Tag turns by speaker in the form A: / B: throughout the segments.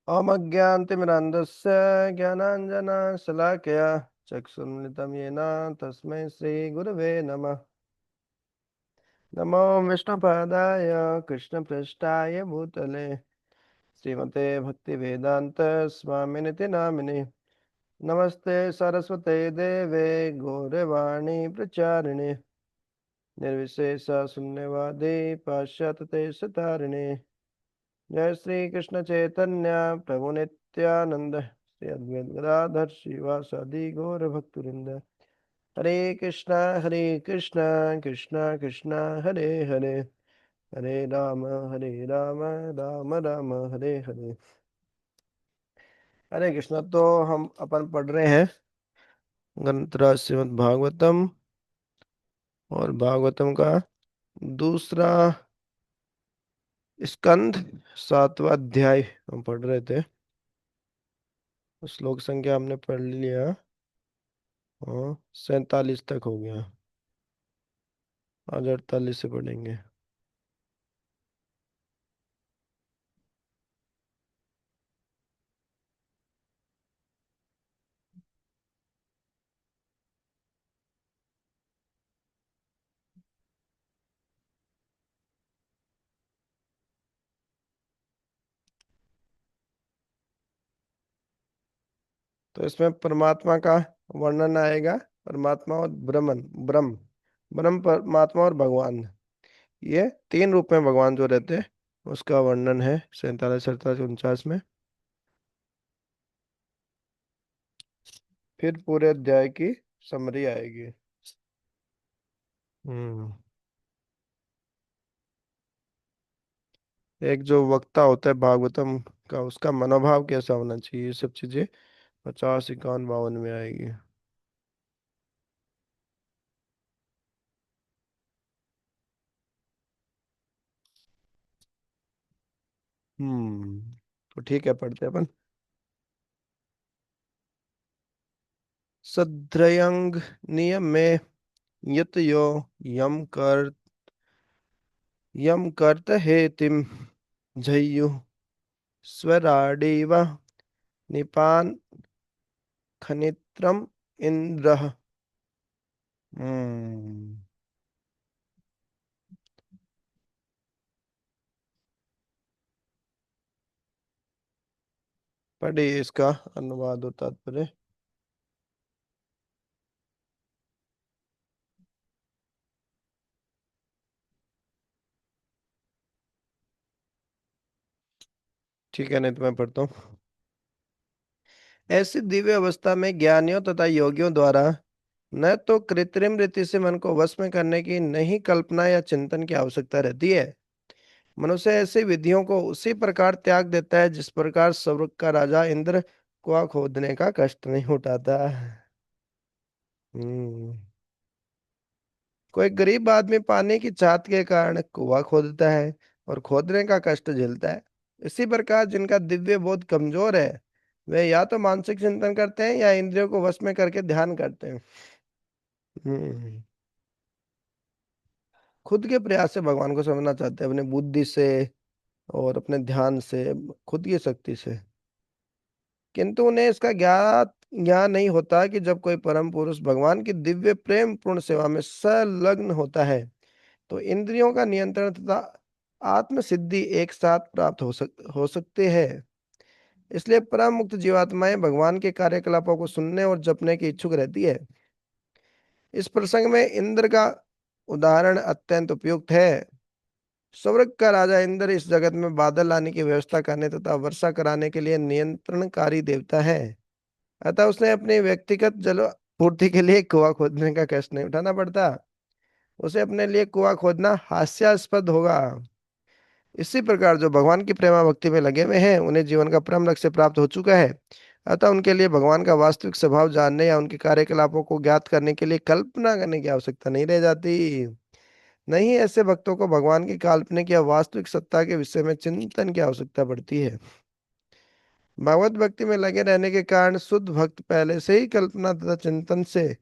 A: अमज्ञानतिमिरान्धस्य ज्ञानाञ्जनशलाकया चक्षुन्मिलितं येन तस्मै श्रीगुरवे नमः। नमो विष्णुपादाय कृष्णपृष्ठाय भूतले श्रीमते भक्तिवेदान्त स्वामिनिति नामिने। नमस्ते सरस्वते देवे गौरवाणी प्रचारिणे निर्विशेष शून्यवादी पाश्चात्यदेशतारिणे। जय श्री कृष्ण चैतन्य प्रभु नित्यानंद श्री अद्वैत गदाधर श्रीवासादि गौर भक्तवृंद। हरे कृष्णा कृष्णा कृष्णा हरे हरे हरे राम राम राम हरे हरे। हरे कृष्णा। तो हम अपन पढ़ रहे हैं ग्रंथ श्रीमद् भागवतम और भागवतम का दूसरा स्कंद 7वां अध्याय हम पढ़ रहे थे। श्लोक संख्या हमने पढ़ लिया। हाँ, 47 तक हो गया। आज 48 से पढ़ेंगे। तो इसमें परमात्मा का वर्णन आएगा। परमात्मा और ब्रह्मन ब्रह्म ब्रह्म परमात्मा और भगवान, ये तीन रूप में भगवान जो रहते हैं उसका वर्णन है 47, 47, 49 में। फिर पूरे अध्याय की समरी आएगी। हम्म। एक जो वक्ता होता है भागवतम का, उसका मनोभाव कैसा होना चाहिए, ये सब चीजें 50, 51, 52 में आएगी। हम्म। तो ठीक है, पढ़ते हैं अपन। सद्रयंग नियम में यत यो यम कर यम कर्त हेतिम झय्यु स्वराडीव निपान खनित्रम इंद्रः। हम्म। पढ़िए इसका अनुवाद और तात्पर्य। ठीक है, नहीं तो मैं पढ़ता हूँ। ऐसी दिव्य अवस्था में ज्ञानियों तथा योगियों द्वारा न तो कृत्रिम रीति से मन को वश में करने की नहीं कल्पना या चिंतन की आवश्यकता रहती है। मनुष्य ऐसी विधियों को उसी प्रकार त्याग देता है जिस प्रकार स्वर्ग का राजा इंद्र कुआं खोदने का कष्ट नहीं उठाता। हम्म। कोई गरीब आदमी पानी की चाहत के कारण कुआं खोदता है और खोदने का कष्ट झेलता है। इसी प्रकार जिनका दिव्य बोध कमजोर है वे या तो मानसिक चिंतन करते हैं या इंद्रियों को वश में करके ध्यान करते हैं। हम्म। खुद के प्रयास से भगवान को समझना चाहते हैं, अपने बुद्धि से और अपने ध्यान से, खुद की शक्ति से। किंतु उन्हें इसका ज्ञात ज्ञान नहीं होता कि जब कोई परम पुरुष भगवान की दिव्य प्रेम पूर्ण सेवा में संलग्न होता है तो इंद्रियों का नियंत्रण तथा आत्म सिद्धि एक साथ प्राप्त हो सकते हैं। इसलिए परम मुक्त जीवात्माएं भगवान के कार्यकलापों को सुनने और जपने की इच्छुक रहती है। इस प्रसंग में इंद्र का उदाहरण अत्यंत उपयुक्त है। स्वर्ग का राजा इंद्र इस जगत में बादल लाने की व्यवस्था करने तथा वर्षा कराने के लिए नियंत्रणकारी देवता है। अतः उसने अपनी व्यक्तिगत जल पूर्ति के लिए कुआं खोदने का कष्ट नहीं उठाना पड़ता। उसे अपने लिए कुआं खोदना हास्यास्पद होगा। इसी प्रकार जो भगवान की प्रेमा भक्ति में लगे हुए हैं उन्हें जीवन का परम लक्ष्य प्राप्त हो चुका है। अतः उनके लिए भगवान का वास्तविक स्वभाव जानने या उनके कार्यकलापों को ज्ञात करने के लिए कल्पना करने की आवश्यकता नहीं रह जाती। नहीं, ऐसे भक्तों को भगवान की काल्पनिक या वास्तविक सत्ता के विषय में चिंतन की आवश्यकता पड़ती है। भगवत भक्ति में लगे रहने के कारण शुद्ध भक्त पहले से ही कल्पना तथा चिंतन से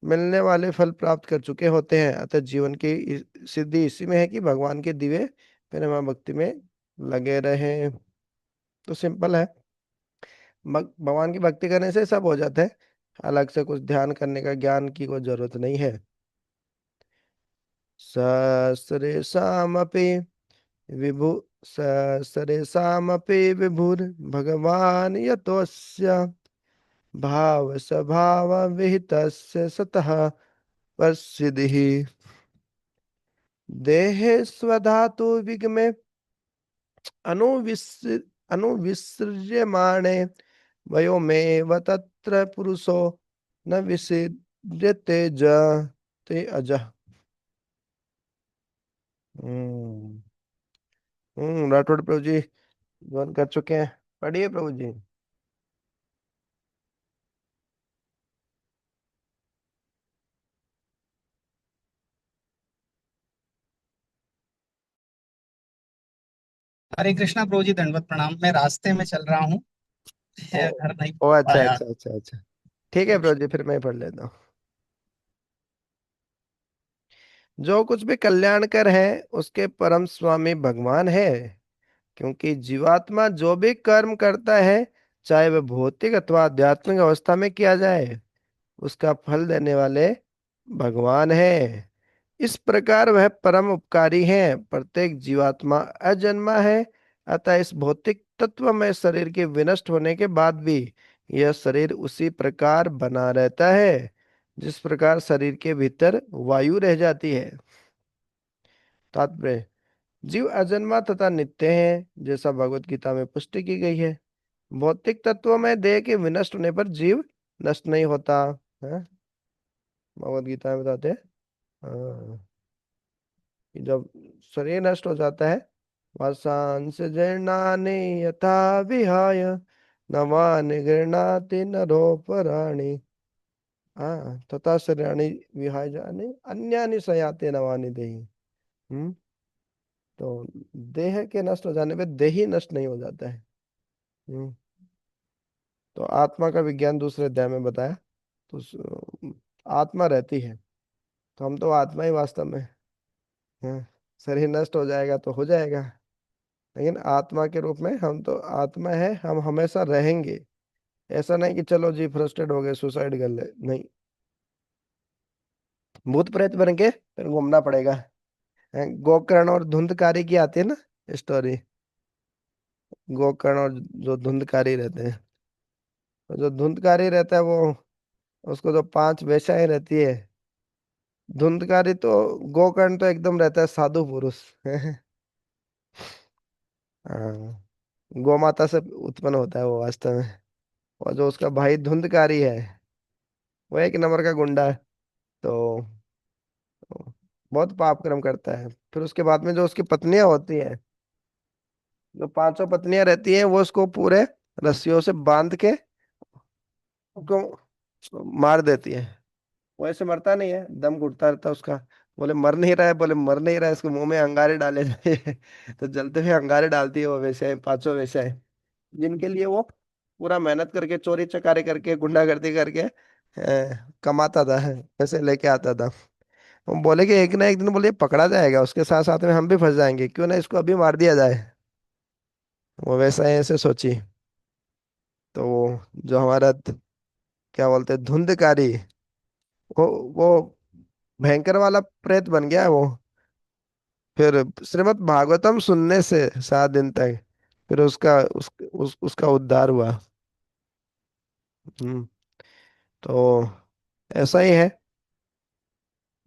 A: मिलने वाले फल प्राप्त कर चुके होते हैं। अतः जीवन की सिद्धि इसी में है कि भगवान के दिव्य प्रेमा भक्ति में लगे रहें। तो सिंपल है, भगवान की भक्ति करने से सब हो जाता है, अलग से कुछ ध्यान करने का, ज्ञान की कोई जरूरत नहीं है। सहस्रेशामपि विभु सहस्रेशामपि विभुर भगवान यतोस्य भाव स्वभाव विहितस्य सतः प्रसिद्धिः। देहे स्वधातु विगमे अनुविस् अनुविसृज्यमाणे वयोमेव तत्र पुरुषो न विसृज्यते ज ते अजः। हम्म। राठौड़ प्रभु जी ज्वाइन कर चुके हैं, पढ़िए प्रभु जी।
B: हरे कृष्णा प्रभु जी, दंडवत प्रणाम। मैं रास्ते में चल रहा हूँ,
A: ओ,
B: मैं घर नहीं
A: ओ
B: पहुंच
A: अच्छा
B: पाया।
A: अच्छा अच्छा अच्छा। ठीक है प्रभु जी, फिर मैं पढ़ लेता हूँ। जो कुछ भी कल्याणकर है उसके परम स्वामी भगवान है, क्योंकि जीवात्मा जो भी कर्म करता है, चाहे वह भौतिक अथवा आध्यात्मिक अवस्था में किया जाए, उसका फल देने वाले भगवान है। इस प्रकार वह परम उपकारी है। प्रत्येक जीवात्मा अजन्मा है, अतः इस भौतिक तत्व में शरीर के विनष्ट होने के बाद भी यह शरीर उसी प्रकार बना रहता है जिस प्रकार शरीर के भीतर वायु रह जाती है। तात्पर्य, जीव अजन्मा तथा नित्य है, जैसा भगवत गीता में पुष्टि की गई है। भौतिक तत्वों में देह के विनष्ट होने पर जीव नष्ट नहीं होता है, भगवत गीता में बताते हैं। हाँ, कि जब शरीर नष्ट हो जाता है, वासांस जीर्णानि यथा विहाय नवानि गृह्णाति नरोपराणि, हाँ तथा शरीराणि विहाय जानि अन्यानि सयाते नवानि देहि। हम्म। तो देह के नष्ट हो जाने पे देह ही नष्ट नहीं हो जाता है। हम्म। तो आत्मा का विज्ञान दूसरे अध्याय में बताया। तो आत्मा रहती है, तो हम तो आत्मा ही वास्तव में हैं। शरीर नष्ट हो जाएगा तो हो जाएगा, लेकिन आत्मा के रूप में हम तो आत्मा है, हम हमेशा रहेंगे। ऐसा नहीं कि चलो जी फ्रस्ट्रेट हो गए सुसाइड कर ले, नहीं। भूत प्रेत बन के फिर घूमना पड़ेगा। गोकर्ण और धुंधकारी की आती है ना स्टोरी, गोकर्ण और जो धुंधकारी रहते हैं। तो जो धुंधकारी रहता है वो, उसको जो पांच वेश्याएं रहती है, धुंधकारी तो, गोकर्ण तो एकदम रहता है साधु पुरुष। हाँ, गोमाता से उत्पन्न होता है वो वास्तव में। और जो उसका भाई धुंधकारी है, वो एक नंबर का गुंडा है। तो बहुत पाप कर्म करता है। फिर उसके बाद में जो उसकी पत्नियां होती हैं, जो पांचों पत्नियां रहती हैं, वो उसको पूरे रस्सियों से बांध के उसको मार देती है। वो ऐसे मरता नहीं है, दम घुटता रहता है उसका। बोले मर नहीं रहा है, बोले मर नहीं रहा है, इसको मुंह में अंगारे डाले जाए। तो जलते हुए अंगारे डालती है वो वैसे, पांचों वैसे है, जिनके लिए वो पूरा मेहनत करके चोरी चकारी करके गुंडागर्दी करके कमाता था, पैसे लेके आता था। वो बोले कि एक ना एक दिन, बोले पकड़ा जाएगा, उसके साथ साथ में हम भी फंस जाएंगे, क्यों ना इसको अभी मार दिया जाए। वो वैसा ही ऐसे सोची। तो वो जो हमारा क्या बोलते हैं धुंधकारी, वो भयंकर वाला प्रेत बन गया है वो। फिर श्रीमद् भागवतम सुनने से 7 दिन तक फिर उसका उद्धार हुआ। हम्म। तो ऐसा ही है।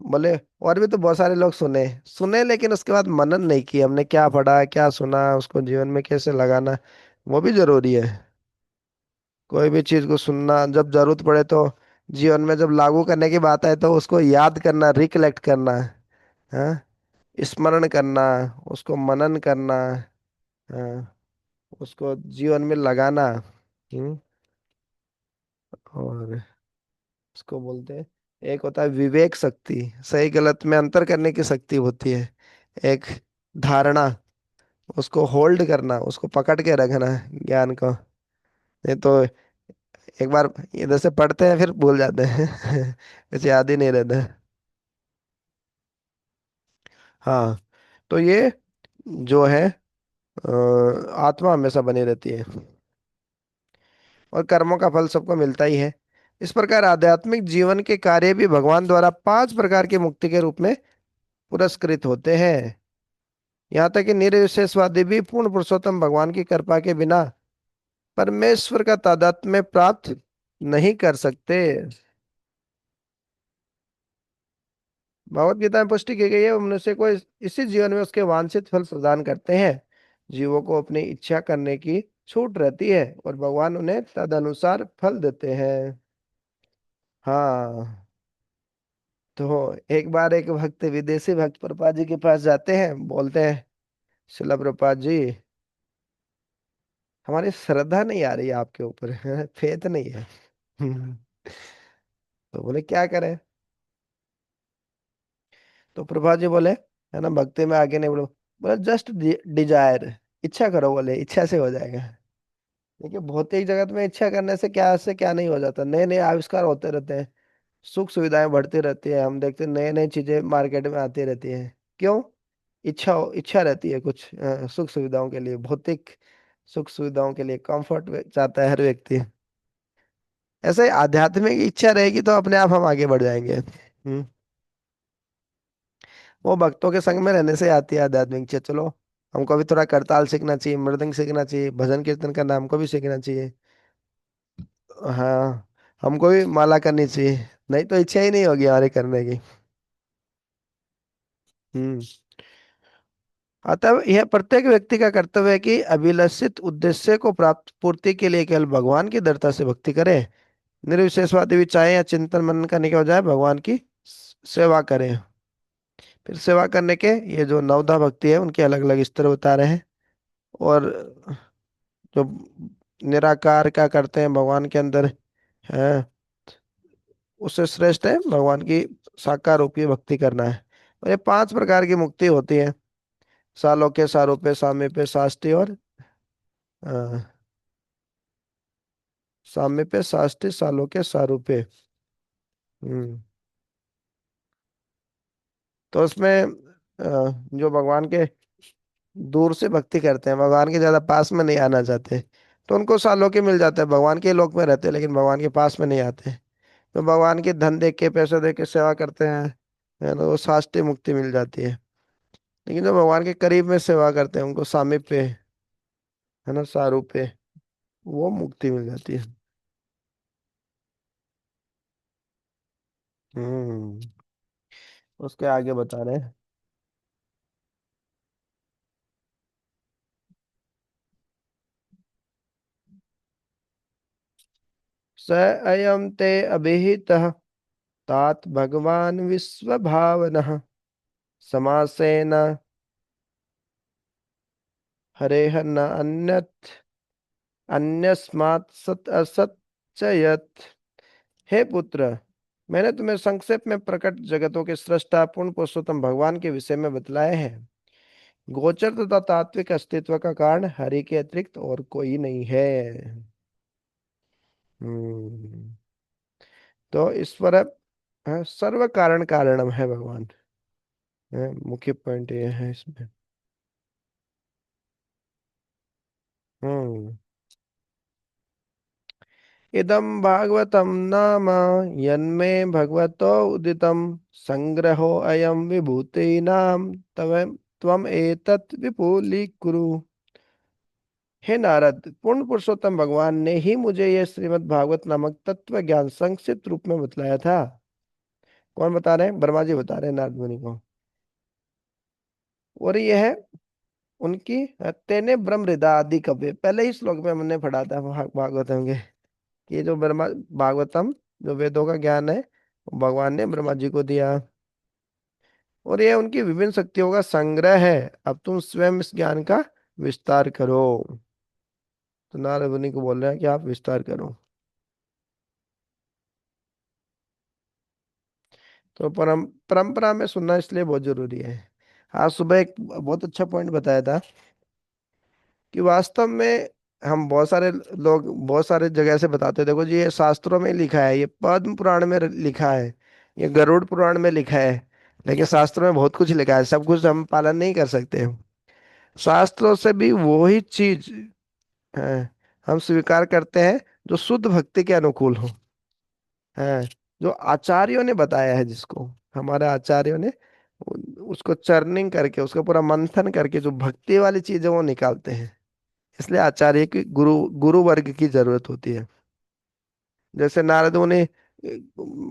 A: बोले और भी तो बहुत सारे लोग सुने सुने, लेकिन उसके बाद मनन नहीं किया, हमने क्या पढ़ा क्या सुना, उसको जीवन में कैसे लगाना, वो भी जरूरी है। कोई भी चीज को सुनना, जब जरूरत पड़े तो जीवन में जब लागू करने की बात आए तो उसको याद करना, रिकलेक्ट करना, हाँ, स्मरण करना, उसको मनन करना, हाँ, उसको जीवन में लगाना। हम्म। और उसको बोलते हैं, एक होता है विवेक शक्ति, सही गलत में अंतर करने की शक्ति होती है। एक धारणा, उसको होल्ड करना, उसको पकड़ के रखना ज्ञान को। नहीं तो एक बार इधर से पढ़ते हैं फिर भूल जाते हैं। कुछ याद ही नहीं रहता। हाँ, तो ये जो है आत्मा हमेशा बनी रहती है और कर्मों का फल सबको मिलता ही है। इस प्रकार आध्यात्मिक जीवन के कार्य भी भगवान द्वारा 5 प्रकार की मुक्ति के रूप में पुरस्कृत होते हैं। यहाँ तक कि निर्विशेषवादी भी पूर्ण पुरुषोत्तम भगवान की कृपा के बिना परमेश्वर का तादात्म्य प्राप्त नहीं कर सकते। भगवत गीता में पुष्टि की गई है, मनुष्य को इसी जीवन में उसके वांछित फल प्रदान करते हैं। जीवों को अपनी इच्छा करने की छूट रहती है और भगवान उन्हें तदनुसार फल देते हैं। हाँ। तो एक बार एक भक्त, विदेशी भक्त प्रभुपाद जी के पास जाते हैं, बोलते हैं, शिला प्रभुपाद जी, हमारी श्रद्धा नहीं आ रही है आपके ऊपर, फेथ नहीं है। तो बोले क्या करें? तो प्रभुपाद जी बोले, है ना, भक्ति में आगे नहीं बढ़ो, बोले जस्ट डिजायर, इच्छा करो, बोले इच्छा से हो जाएगा। देखिए भौतिक जगत में इच्छा करने से क्या नहीं हो जाता, नए नए आविष्कार होते रहते हैं, सुख सुविधाएं बढ़ती रहती है, हम देखते हैं नए नए चीजें मार्केट में आती रहती हैं। क्यों? इच्छा रहती है कुछ सुख सुविधाओं के लिए, भौतिक सुख सुविधाओं के लिए कंफर्ट चाहता है हर व्यक्ति। ऐसे ही आध्यात्मिक इच्छा रहेगी तो अपने आप हम आगे बढ़ जाएंगे। वो भक्तों के संग में रहने से आती है आध्यात्मिक इच्छा। चलो, हमको भी थोड़ा करताल सीखना चाहिए, मृदंग सीखना चाहिए, भजन कीर्तन करना हमको भी सीखना चाहिए। हाँ, हमको भी माला करनी चाहिए, नहीं तो इच्छा ही नहीं होगी हमारी करने की। हम्म। अतः यह प्रत्येक व्यक्ति का कर्तव्य है कि अभिलषित उद्देश्य को प्राप्त पूर्ति के लिए केवल भगवान की दृढ़ता से भक्ति करे। निर्विशेषवादी भी चाहे या चिंतन मनन करने के बजाय भगवान की सेवा करें। फिर सेवा करने के ये जो नवधा भक्ति है उनके अलग अलग स्तर बता रहे हैं। और जो निराकार का करते हैं भगवान के अंदर है, उससे श्रेष्ठ है भगवान की साकार रूप की भक्ति करना है। और ये 5 प्रकार की मुक्ति होती है, सालोक्य, सारूप्य, सामीप्य, साष्टी और अ, सामीप्य, साष्टी, सालोक्य, सारूप्य। हम्म। तो उसमें जो भगवान के दूर से भक्ति करते हैं, भगवान के ज्यादा पास में नहीं आना चाहते, तो उनको सालोक्य मिल जाता है, भगवान के लोक में रहते हैं लेकिन भगवान के पास में नहीं आते। तो भगवान के धन दे के, पैसे दे के सेवा करते हैं, है ना, वो साष्टी मुक्ति मिल जाती है। लेकिन जो भगवान के करीब में सेवा करते हैं उनको सामीप्य, है ना, सारूप्य, वो मुक्ति मिल जाती है। हम्म। उसके आगे बता रहे हैं, स अयम ते अभिहितः तात भगवान विश्व भावनः समासेन हरेह न अन्यत् अन्यस्मात् सत असत च यत्। हे पुत्र, मैंने तुम्हें संक्षेप में प्रकट जगतों के सृष्टा पूर्ण पुरुषोत्तम भगवान के विषय में बतलाए हैं। गोचर तथा तात्विक अस्तित्व का कारण हरि के अतिरिक्त और कोई नहीं है। हम्म। तो ईश्वर सर्व कारण कारणम है भगवान। मुख्य पॉइंट ये है इसमें। हम्म। इदं भागवतं नाम यन्मे भगवतो उदितं संग्रहो अयं विभूतीनां तव त्वम एतत् विपुलीकुरु। हे नारद, पूर्ण पुरुषोत्तम भगवान ने ही मुझे यह श्रीमद् भागवत नामक तत्व ज्ञान संक्षिप्त रूप में बतलाया था। कौन बता रहे हैं? ब्रह्मा जी बता रहे हैं नारद मुनि को। और यह है उनकी तेने ब्रह्म हृदय आदि कव्य, पहले ही श्लोक में हमने पढ़ा था भागवतम के, कि ये जो ब्रह्मा भागवतम जो वेदों का ज्ञान है वो भगवान ने ब्रह्मा जी को दिया। और यह उनकी विभिन्न शक्तियों का संग्रह है, अब तुम स्वयं इस ज्ञान का विस्तार करो। तो नारद मुनि को बोल रहे हैं कि आप विस्तार करो। तो परंपरा में सुनना इसलिए बहुत जरूरी है। आज सुबह एक बहुत अच्छा पॉइंट बताया था कि वास्तव में हम बहुत सारे लोग बहुत सारे जगह से बताते हैं, देखो जी ये शास्त्रों में लिखा है, ये पद्म पुराण में लिखा है, ये गरुड़ पुराण में लिखा है, लेकिन शास्त्रों में बहुत कुछ लिखा है, सब कुछ हम पालन नहीं कर सकते। शास्त्रों से भी वही चीज है हम स्वीकार करते हैं जो शुद्ध भक्ति के अनुकूल हो, है जो आचार्यों ने बताया है, जिसको हमारे आचार्यों ने उसको चर्निंग करके, उसको पूरा मंथन करके जो भक्ति वाली चीज है वो निकालते हैं। इसलिए आचार्य की गुरु गुरु वर्ग की जरूरत होती है। जैसे नारद मुनि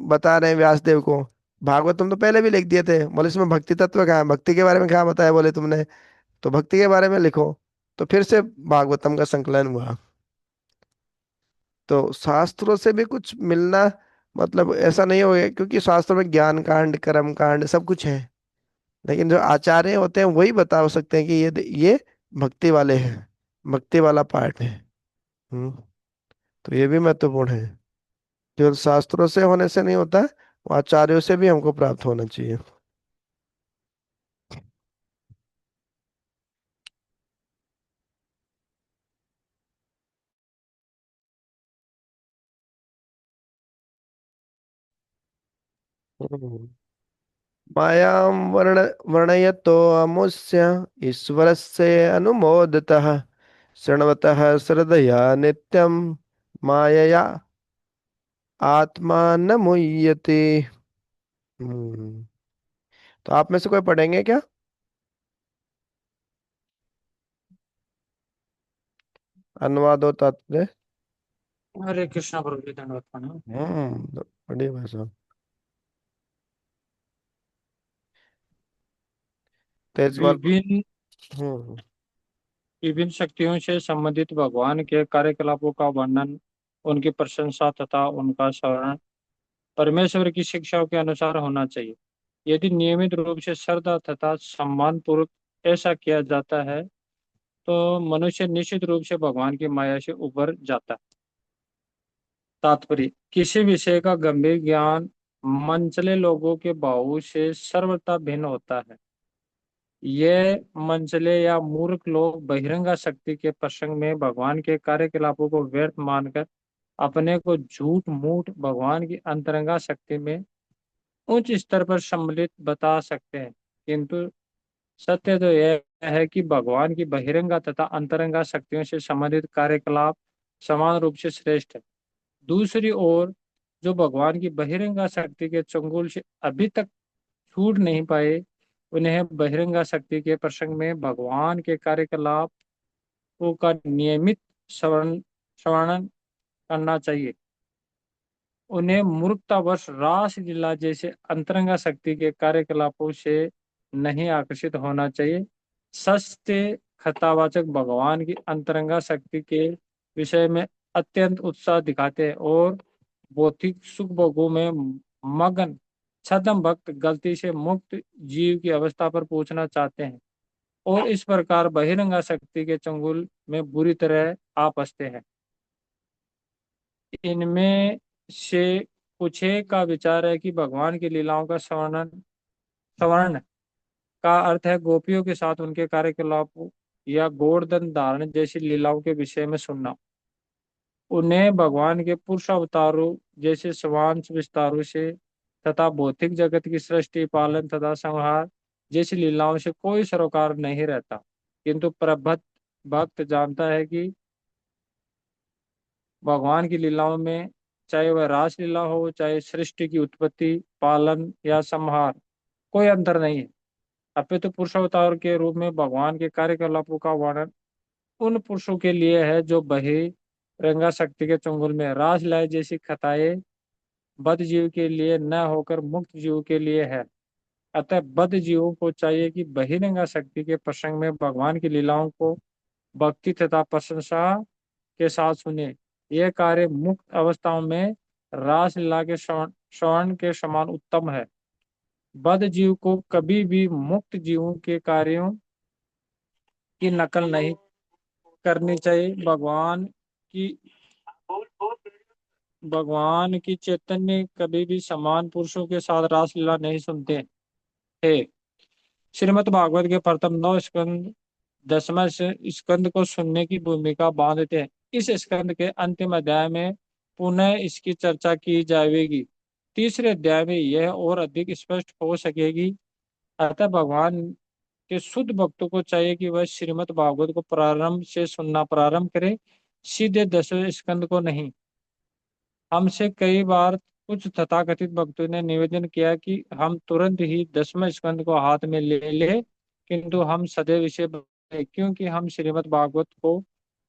A: बता रहे हैं व्यासदेव को, भागवतम तो पहले भी लिख दिए थे, बोले इसमें भक्ति तत्व कहाँ है, भक्ति के बारे में कहाँ बताया बोले तुमने, तो भक्ति के बारे में लिखो। तो फिर से भागवतम का संकलन हुआ। तो शास्त्रों से भी कुछ मिलना, मतलब ऐसा नहीं हो गया, क्योंकि शास्त्रों में ज्ञान कांड कर्म कांड सब कुछ है, लेकिन जो आचार्य होते हैं वही बता सकते हैं कि ये भक्ति वाले हैं, भक्ति वाला पार्ट है। हम्म। तो ये भी महत्वपूर्ण है। केवल शास्त्रों से होने से नहीं होता, वो आचार्यों से भी हमको प्राप्त होना चाहिए। हम्म। मायां वर्णयतो अमुष्य ईश्वरस्य अनुमोदतः शृण्वतः श्रद्धया नित्यं मायया आत्मा न मुह्यते। हम्म। तो आप में से कोई पढ़ेंगे क्या? अनुवाद और तात्पर्य।
B: हरे कृष्णा प्रभु जी, दंडवत प्रणाम।
A: बढ़िया भाई साहब। तेजपाल।
B: विभिन्न
A: हम्म।
B: विभिन्न शक्तियों से संबंधित भगवान के कार्यकलापों का वर्णन, उनकी प्रशंसा तथा उनका स्मरण परमेश्वर की शिक्षाओं के अनुसार होना चाहिए। यदि नियमित रूप से श्रद्धा तथा सम्मान पूर्वक ऐसा किया जाता है तो मनुष्य निश्चित रूप से भगवान की माया से उबर जाता है। तात्पर्य: किसी विषय का गंभीर ज्ञान मनचले लोगों के भावों से सर्वथा भिन्न होता है। ये मनचले या मूर्ख लोग बहिरंगा शक्ति के प्रसंग में भगवान के कार्यकलापों को व्यर्थ मानकर अपने को झूठ मूठ भगवान की अंतरंगा शक्ति में उच्च स्तर पर सम्मिलित बता सकते हैं, किंतु सत्य तो यह है कि भगवान की बहिरंगा तथा अंतरंगा शक्तियों से संबंधित कार्यकलाप समान रूप से श्रेष्ठ है। दूसरी ओर, जो भगवान की बहिरंगा शक्ति के चंगुल से अभी तक छूट नहीं पाए, उन्हें बहिरंगा शक्ति के प्रसंग में भगवान के कार्यकलापों का नियमित श्रवण करना चाहिए। उन्हें मूर्खतावश रास लीला जैसे अंतरंगा शक्ति के कार्यकलापों से नहीं आकर्षित होना चाहिए। सत्य कथावाचक भगवान की अंतरंगा शक्ति के विषय में अत्यंत उत्साह दिखाते हैं और भौतिक सुख भोगों में मगन छद्म भक्त गलती से मुक्त जीव की अवस्था पर पहुंचना चाहते हैं और इस प्रकार बहिरंगा शक्ति के चंगुल में बुरी तरह आ फंसते हैं। इनमें से कुछ एक का विचार है कि भगवान की लीलाओं का सवर्ण का अर्थ है गोपियों के साथ उनके कार्यकलापों या गोवर्धन धारण जैसी लीलाओं के विषय में सुनना। उन्हें भगवान के पुरुष अवतारों जैसे स्वांश विस्तारों से तथा भौतिक जगत की सृष्टि पालन तथा संहार जैसी लीलाओं से कोई सरोकार नहीं रहता, किंतु प्रबुद्ध भक्त जानता है कि भगवान की लीलाओं में, चाहे वह रास लीला हो, चाहे सृष्टि की उत्पत्ति पालन या संहार, कोई अंतर नहीं है। अपितु पुरुषावतार के रूप में भगवान के कार्यकलापों का वर्णन उन पुरुषों के लिए है जो बहिरंगा शक्ति के चंगुल में रास लीला जैसी कथाएं बद्ध जीव के लिए न होकर मुक्त जीव के लिए है। अतः बद्ध जीवों को चाहिए कि बहिरंगा शक्ति के प्रसंग में भगवान की लीलाओं को भक्ति तथा प्रशंसा के साथ सुने। यह कार्य मुक्त अवस्थाओं में रासलीला के श्रवण के समान उत्तम है। बद्ध जीव को कभी भी मुक्त जीवों के कार्यों की नकल नहीं करनी चाहिए। भगवान की चैतन्य कभी भी समान पुरुषों के साथ रासलीला नहीं सुनते थे। श्रीमद् भागवत के प्रथम 9 स्कंद 10वें स्कंद को सुनने की भूमिका बांधते हैं। इस स्कंद के अंतिम अध्याय में पुनः इसकी चर्चा की जाएगी। तीसरे अध्याय में यह और अधिक स्पष्ट हो सकेगी। अतः भगवान कि शुद्ध भक्तों को चाहिए कि वह श्रीमद् भागवत को प्रारंभ से सुनना प्रारंभ करें, सीधे 10वें स्कंद को नहीं। हमसे कई बार कुछ तथाकथित भक्तों ने निवेदन किया कि हम तुरंत ही 10वें स्कंद को हाथ में ले ले, किंतु हम सदैव इसे क्योंकि हम श्रीमद् भागवत को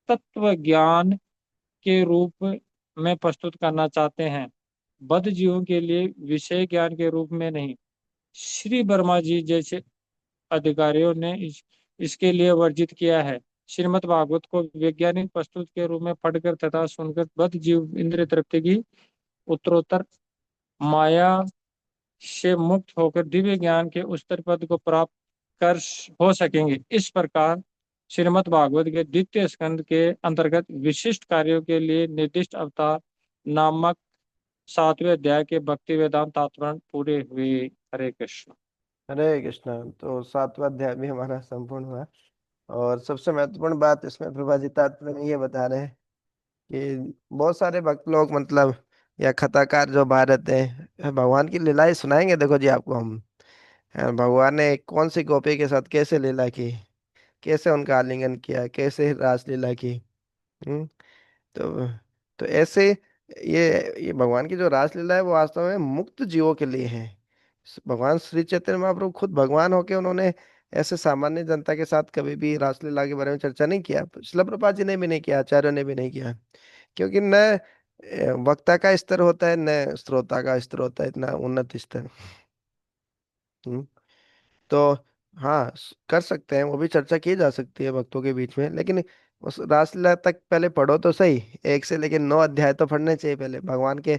B: तत्व ज्ञान के रूप में प्रस्तुत करना चाहते हैं, बद्ध जीवों के लिए विषय ज्ञान के रूप में नहीं। श्री वर्मा जी जैसे अधिकारियों ने इसके लिए वर्जित किया है। श्रीमद् भागवत को वैज्ञानिक प्रस्तुत के रूप में पढ़कर तथा सुनकर बद्ध जीव इंद्रिय तृप्ति की उत्तरोत्तर माया से मुक्त होकर दिव्य ज्ञान के उच्चतर पद को प्राप्त कर हो सकेंगे। इस प्रकार श्रीमद् भागवत के द्वितीय स्कंद के अंतर्गत विशिष्ट कार्यों के लिए निर्दिष्ट अवतार नामक 7वें अध्याय के भक्ति वेदांत तात्पर्य पूरे हुए। हरे कृष्ण।
A: हरे कृष्णा। तो 7वां अध्याय भी हमारा संपूर्ण हुआ। और सबसे महत्वपूर्ण बात इसमें प्रभा जी तात्पर्य में ये बता रहे हैं कि बहुत सारे भक्त लोग मतलब या कथाकार जो भारत है भगवान की लीलाएं सुनाएंगे। देखो जी आपको हम भगवान ने कौन सी गोपी के साथ कैसे लीला की, कैसे उनका आलिंगन किया, कैसे रासलीला की। हम्म। तो तो ऐसे ये भगवान की जो रासलीला है वो वास्तव में मुक्त जीवों के लिए है। भगवान श्री चैतन्य महाप्रभु खुद भगवान होके उन्होंने ऐसे सामान्य जनता के साथ कभी भी रासलीला के बारे में चर्चा नहीं किया। शिला प्रभुपाद जी ने भी नहीं किया, आचार्यों ने भी नहीं किया। क्योंकि न वक्ता का स्तर होता है न श्रोता का स्तर होता है इतना उन्नत स्तर। हम्म। तो हाँ कर सकते हैं, वो भी चर्चा की जा सकती है भक्तों के बीच में, लेकिन उस रासलीला तक पहले पढ़ो तो सही। 1 से लेकर 9 अध्याय तो पढ़ने चाहिए पहले। भगवान के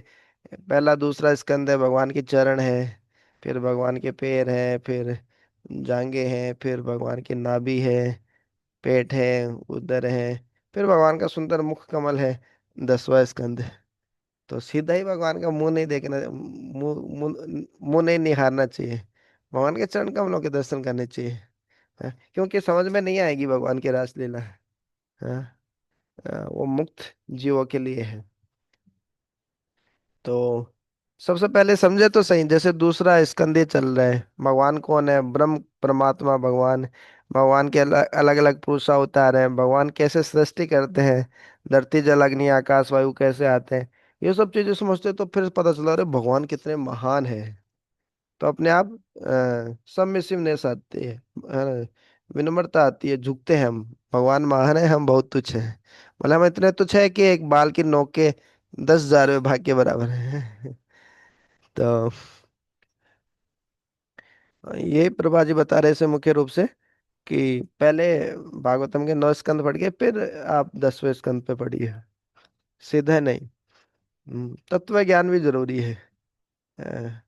A: पहला दूसरा स्कंद है, भगवान के चरण है, फिर भगवान के पैर हैं, फिर जांघें हैं, फिर भगवान की नाभि है, पेट है, उदर है, फिर भगवान का सुंदर मुख कमल है। 10वां स्कंद। तो सीधा ही भगवान का मुंह नहीं देखना, मुंह मुंह मुंह नहीं निहारना चाहिए। भगवान के चरण कमलों के दर्शन करने चाहिए। हाँ, क्योंकि समझ में नहीं आएगी भगवान की रासलीला। हाँ, वो मुक्त जीवों के लिए है। तो सबसे पहले समझे तो सही, जैसे दूसरा स्कंदे चल रहा है, भगवान कौन है, ब्रह्म परमात्मा भगवान। भगवान के अलग अलग पुरुष अवतार हैं, भगवान कैसे सृष्टि करते हैं, धरती जल अग्नि आकाश वायु कैसे आते हैं। ये सब चीजें समझते तो फिर पता चला अरे भगवान कितने महान है। तो अपने आप सबमिसिवनेस आती है, विनम्रता आती है, झुकते हैं हम। भगवान महान है, हम बहुत तुच्छ हैं। मतलब हम इतने तुच्छ है कि एक बाल की नोक के 10,000 भाग के बराबर है। तो ये प्रभा जी बता रहे थे मुख्य रूप से कि पहले भागवतम के 9 स्कंद पढ़ के फिर आप 10वें स्कंद पे पढ़िए, सीधा नहीं। तत्व ज्ञान भी जरूरी है। अ,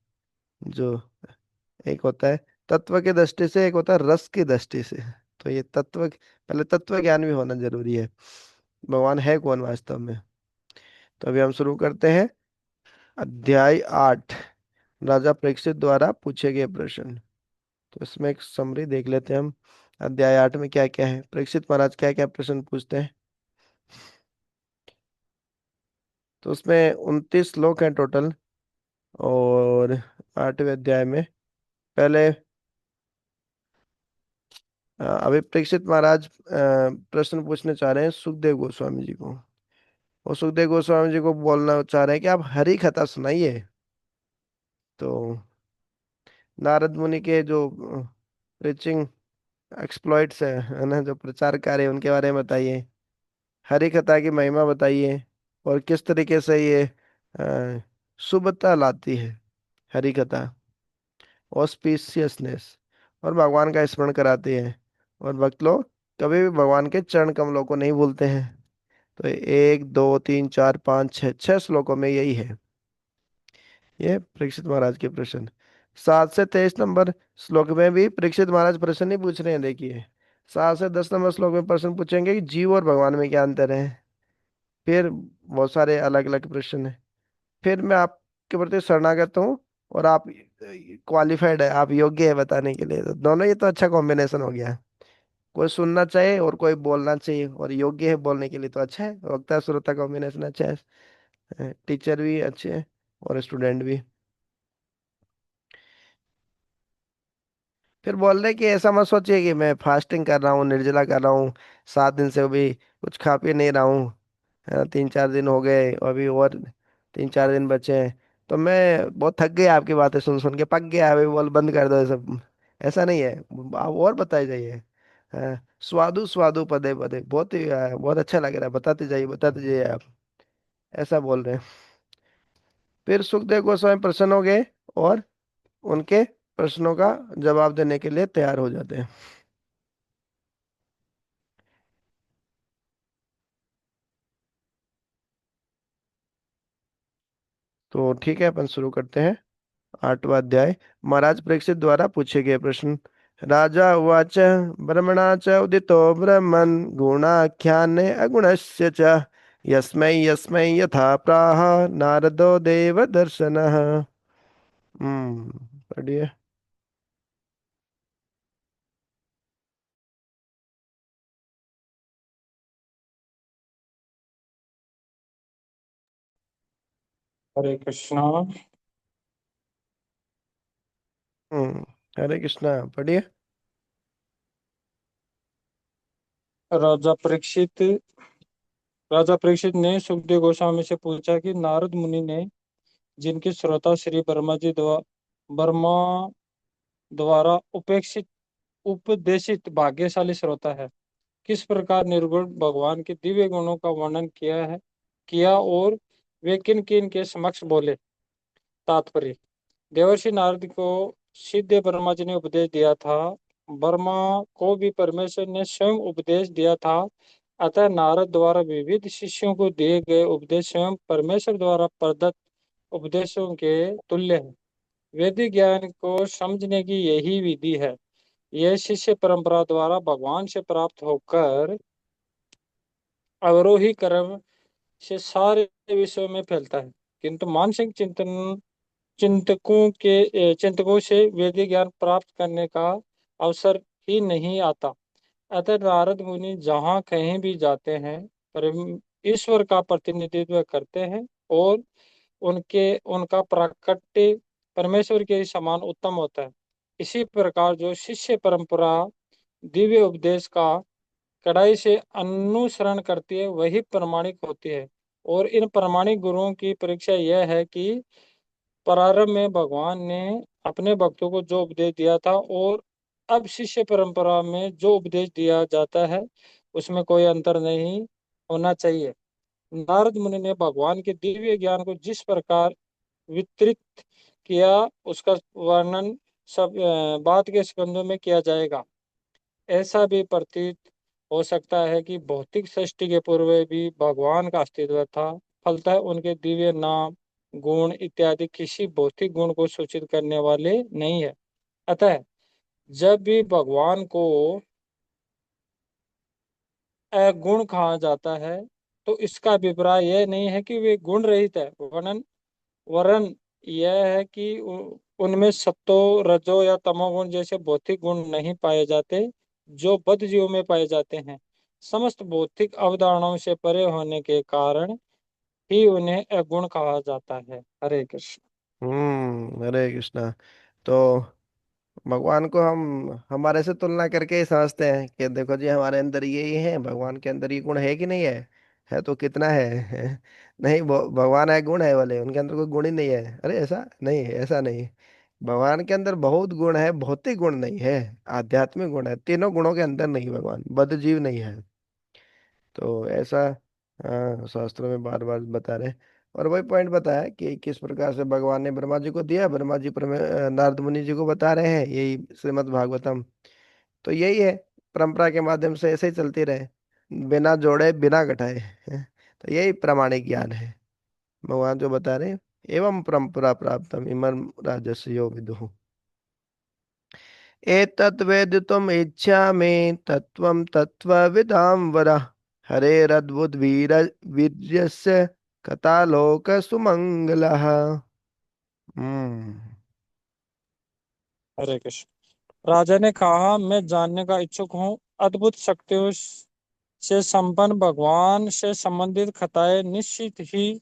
A: जो एक होता है तत्व की दृष्टि से, एक होता है रस की दृष्टि से। तो ये तत्व, पहले तत्व ज्ञान भी होना जरूरी है, भगवान है कौन वास्तव में। तो अभी हम शुरू करते हैं अध्याय 8, राजा परीक्षित द्वारा पूछे गए प्रश्न। तो इसमें एक समरी देख लेते हैं हम। अध्याय 8 में क्या क्या है, परीक्षित महाराज क्या क्या प्रश्न पूछते हैं। तो उसमें 29 श्लोक हैं टोटल। और 8वें अध्याय में पहले अभी परीक्षित महाराज प्रश्न पूछने चाह रहे हैं सुखदेव गोस्वामी जी को। वो सुखदेव गोस्वामी जी को बोलना चाह रहे हैं कि आप हरि कथा सुनाइए। तो नारद मुनि के जो प्रीचिंग एक्सप्लॉइट्स है ना, जो प्रचार कार्य है, उनके बारे में बताइए। हरि कथा की महिमा बताइए, और किस तरीके से ये शुभता लाती है हरि कथा, ऑस्पिशियसनेस, और भगवान का स्मरण कराती है। और भक्त लोग कभी भी भगवान के चरण कमलों को नहीं भूलते हैं। तो 1 2 3 4 5 6 श्लोकों में यही है। ये परीक्षित महाराज के प्रश्न। 7 से 23 नंबर श्लोक में भी परीक्षित महाराज प्रश्न नहीं पूछ रहे हैं, देखिए। 7 से 10 नंबर श्लोक में प्रश्न पूछेंगे कि जीव और भगवान में क्या अंतर है। फिर बहुत सारे अलग अलग प्रश्न है। फिर मैं आपके प्रति शरणागत हूँ, और आप क्वालिफाइड है, आप योग्य है बताने के लिए। तो दोनों, ये तो अच्छा कॉम्बिनेशन हो गया। कोई सुनना चाहिए और कोई बोलना चाहिए, और योग्य है बोलने के लिए, तो अच्छा है। वक्ता श्रोता कॉम्बिनेशन अच्छा है। टीचर भी अच्छे हैं और स्टूडेंट भी। फिर बोल रहे कि ऐसा मत सोचिए कि मैं फास्टिंग कर रहा हूँ, निर्जला कर रहा हूँ, 7 दिन से भी कुछ खा पी नहीं रहा हूँ, है ना, 3-4 दिन हो गए और अभी और 3-4 दिन बचे हैं, तो मैं बहुत थक गया आपकी बातें सुन सुन के, पक गया, अभी बोल बंद कर दो ये सब। ऐसा नहीं है, आप और बताए जाइए। हाँ, स्वादु स्वादु पदे पदे, बहुत ही बहुत अच्छा लग रहा है, बताते जाइए आप, ऐसा बोल रहे हैं। फिर सुखदेव गोस्वामी प्रसन्न हो गए और उनके प्रश्नों का जवाब देने के लिए तैयार हो जाते हैं। तो ठीक है, अपन शुरू करते हैं। 8वां अध्याय। महाराज परीक्षित द्वारा पूछे गए प्रश्न। राजा उवाच ब्रह्मणा च उदितो ब्रह्मन् गुणाख्याने अगुणस्य च यस्मै यस्मै यथा प्राह नारदो देवदर्शनः। पढ़िए।
B: हरे कृष्णा।
A: हम्म हरे कृष्णा, पढ़िए।
B: राजा परीक्षित राजा परीक्षित ने सुखदेव गोस्वामी से पूछा कि नारद मुनि ने, जिनके श्रोता श्री वर्मा द्वारा उपेक्षित उपदेशित भाग्यशाली श्रोता है, किस प्रकार निर्गुण भगवान के दिव्य गुणों का वर्णन किया और वे किन किन के समक्ष बोले। तात्पर्य। देवर्षि नारद को सिद्ध ब्रह्मा जी ने उपदेश दिया था। ब्रह्मा को भी परमेश्वर ने स्वयं उपदेश दिया था। अतः नारद द्वारा विविध शिष्यों को दिए गए उपदेश स्वयं परमेश्वर द्वारा प्रदत्त उपदेशों के तुल्य है। वैदिक ज्ञान को समझने की यही विधि है। यह शिष्य परंपरा द्वारा भगवान से प्राप्त होकर अवरोही क्रम से सारे विश्व में फैलता है। किंतु मानसिक चिंतकों से वैदिक ज्ञान प्राप्त करने का अवसर ही नहीं आता। अतः नारद मुनि जहाँ कहीं भी जाते हैं, परम ईश्वर का प्रतिनिधित्व करते हैं और उनके उनका प्राकट्य परमेश्वर के समान उत्तम होता है। इसी प्रकार जो शिष्य परंपरा दिव्य उपदेश का कड़ाई से अनुसरण करती है, वही प्रमाणिक होती है। और इन प्रमाणिक गुरुओं की परीक्षा यह है कि प्रारंभ में भगवान ने अपने भक्तों को जो उपदेश दिया था और अब शिष्य परंपरा में जो उपदेश दिया जाता है, उसमें कोई अंतर नहीं होना चाहिए। नारद मुनि ने भगवान के दिव्य ज्ञान को जिस प्रकार वितरित किया, उसका वर्णन सब बाद के स्कंदों में किया जाएगा। ऐसा भी प्रतीत हो सकता है कि भौतिक सृष्टि के पूर्व भी भगवान का अस्तित्व था। फलतः उनके दिव्य नाम, गुण इत्यादि किसी भौतिक गुण को सूचित करने वाले नहीं है। अतः जब भी भगवान को अगुण कहा जाता है, तो इसका अभिप्राय यह नहीं है कि वे गुण रहित है, वरन यह है कि उनमें सत्तो रजो या तमोगुण जैसे भौतिक गुण नहीं पाए जाते, जो बद्ध जीवों में पाए जाते हैं। समस्त भौतिक अवधारणाओं से परे होने के कारण ही उन्हें अगुण कहा जाता है। हरे कृष्ण।
A: हरे कृष्णा। तो भगवान को हम हमारे से तुलना करके ही समझते हैं कि देखो जी, हमारे अंदर ये है, भगवान के अंदर ये गुण है कि नहीं है। है तो कितना है, नहीं, भगवान है गुण है वाले, उनके अंदर कोई गुण ही नहीं है, अरे ऐसा नहीं, ऐसा नहीं। भगवान के अंदर बहुत गुण है, भौतिक गुण नहीं है, आध्यात्मिक गुण है, तीनों गुणों के अंदर नहीं, भगवान बद्ध जीव नहीं है। तो ऐसा, हाँ, शास्त्रों में बार बार बता रहे हैं। और वही पॉइंट बताया कि किस प्रकार से भगवान ने ब्रह्मा जी को दिया, ब्रह्मा जी नारद मुनि जी को बता रहे हैं, यही श्रीमद् भागवतम। तो यही है, परंपरा के माध्यम से ऐसे ही चलती रहे, बिना जोड़े बिना घटाए। तो यही प्रामाणिक ज्ञान है, भगवान जो बता रहे हैं। एवं परंपरा प्राप्तम इमं राजस्यो विदुः। एतत् वेदितुम् इच्छामि तत्त्वं तत्त्वविदां वर। हरेरद्भुतवीर वीर्यस्य कथालोक सुमंगलः। हम्म
B: हरे कृष्ण। राजा ने कहा, मैं जानने का इच्छुक हूँ। अद्भुत शक्तियों से संपन्न भगवान से संबंधित कथाएं निश्चित ही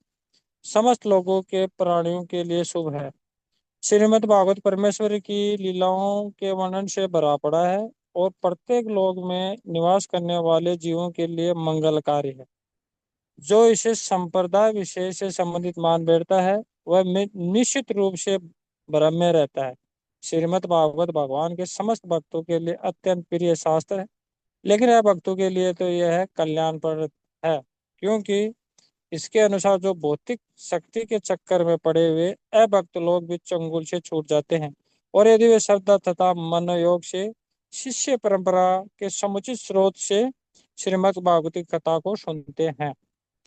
B: समस्त लोगों के प्राणियों के लिए शुभ है। श्रीमद् भागवत परमेश्वर की लीलाओं के वर्णन से भरा पड़ा है और प्रत्येक लोक में निवास करने वाले जीवों के लिए मंगलकारी है। जो इसे संप्रदाय विशेष से संबंधित मान बैठता है वह निश्चित रूप से भ्रम में रहता है। श्रीमद् भागवत भगवान के समस्त भक्तों के लिए अत्यंत प्रिय शास्त्र है, लेकिन यह भक्तों के लिए तो यह है कल्याणप्रद है, क्योंकि इसके अनुसार जो भौतिक शक्ति के चक्कर में पड़े हुए अभक्त लोग भी चंगुल से छूट जाते हैं, और यदि वे श्रद्धा तथा मनोयोग से शिष्य परंपरा के समुचित स्रोत से श्रीमद् भागवती कथा को सुनते हैं।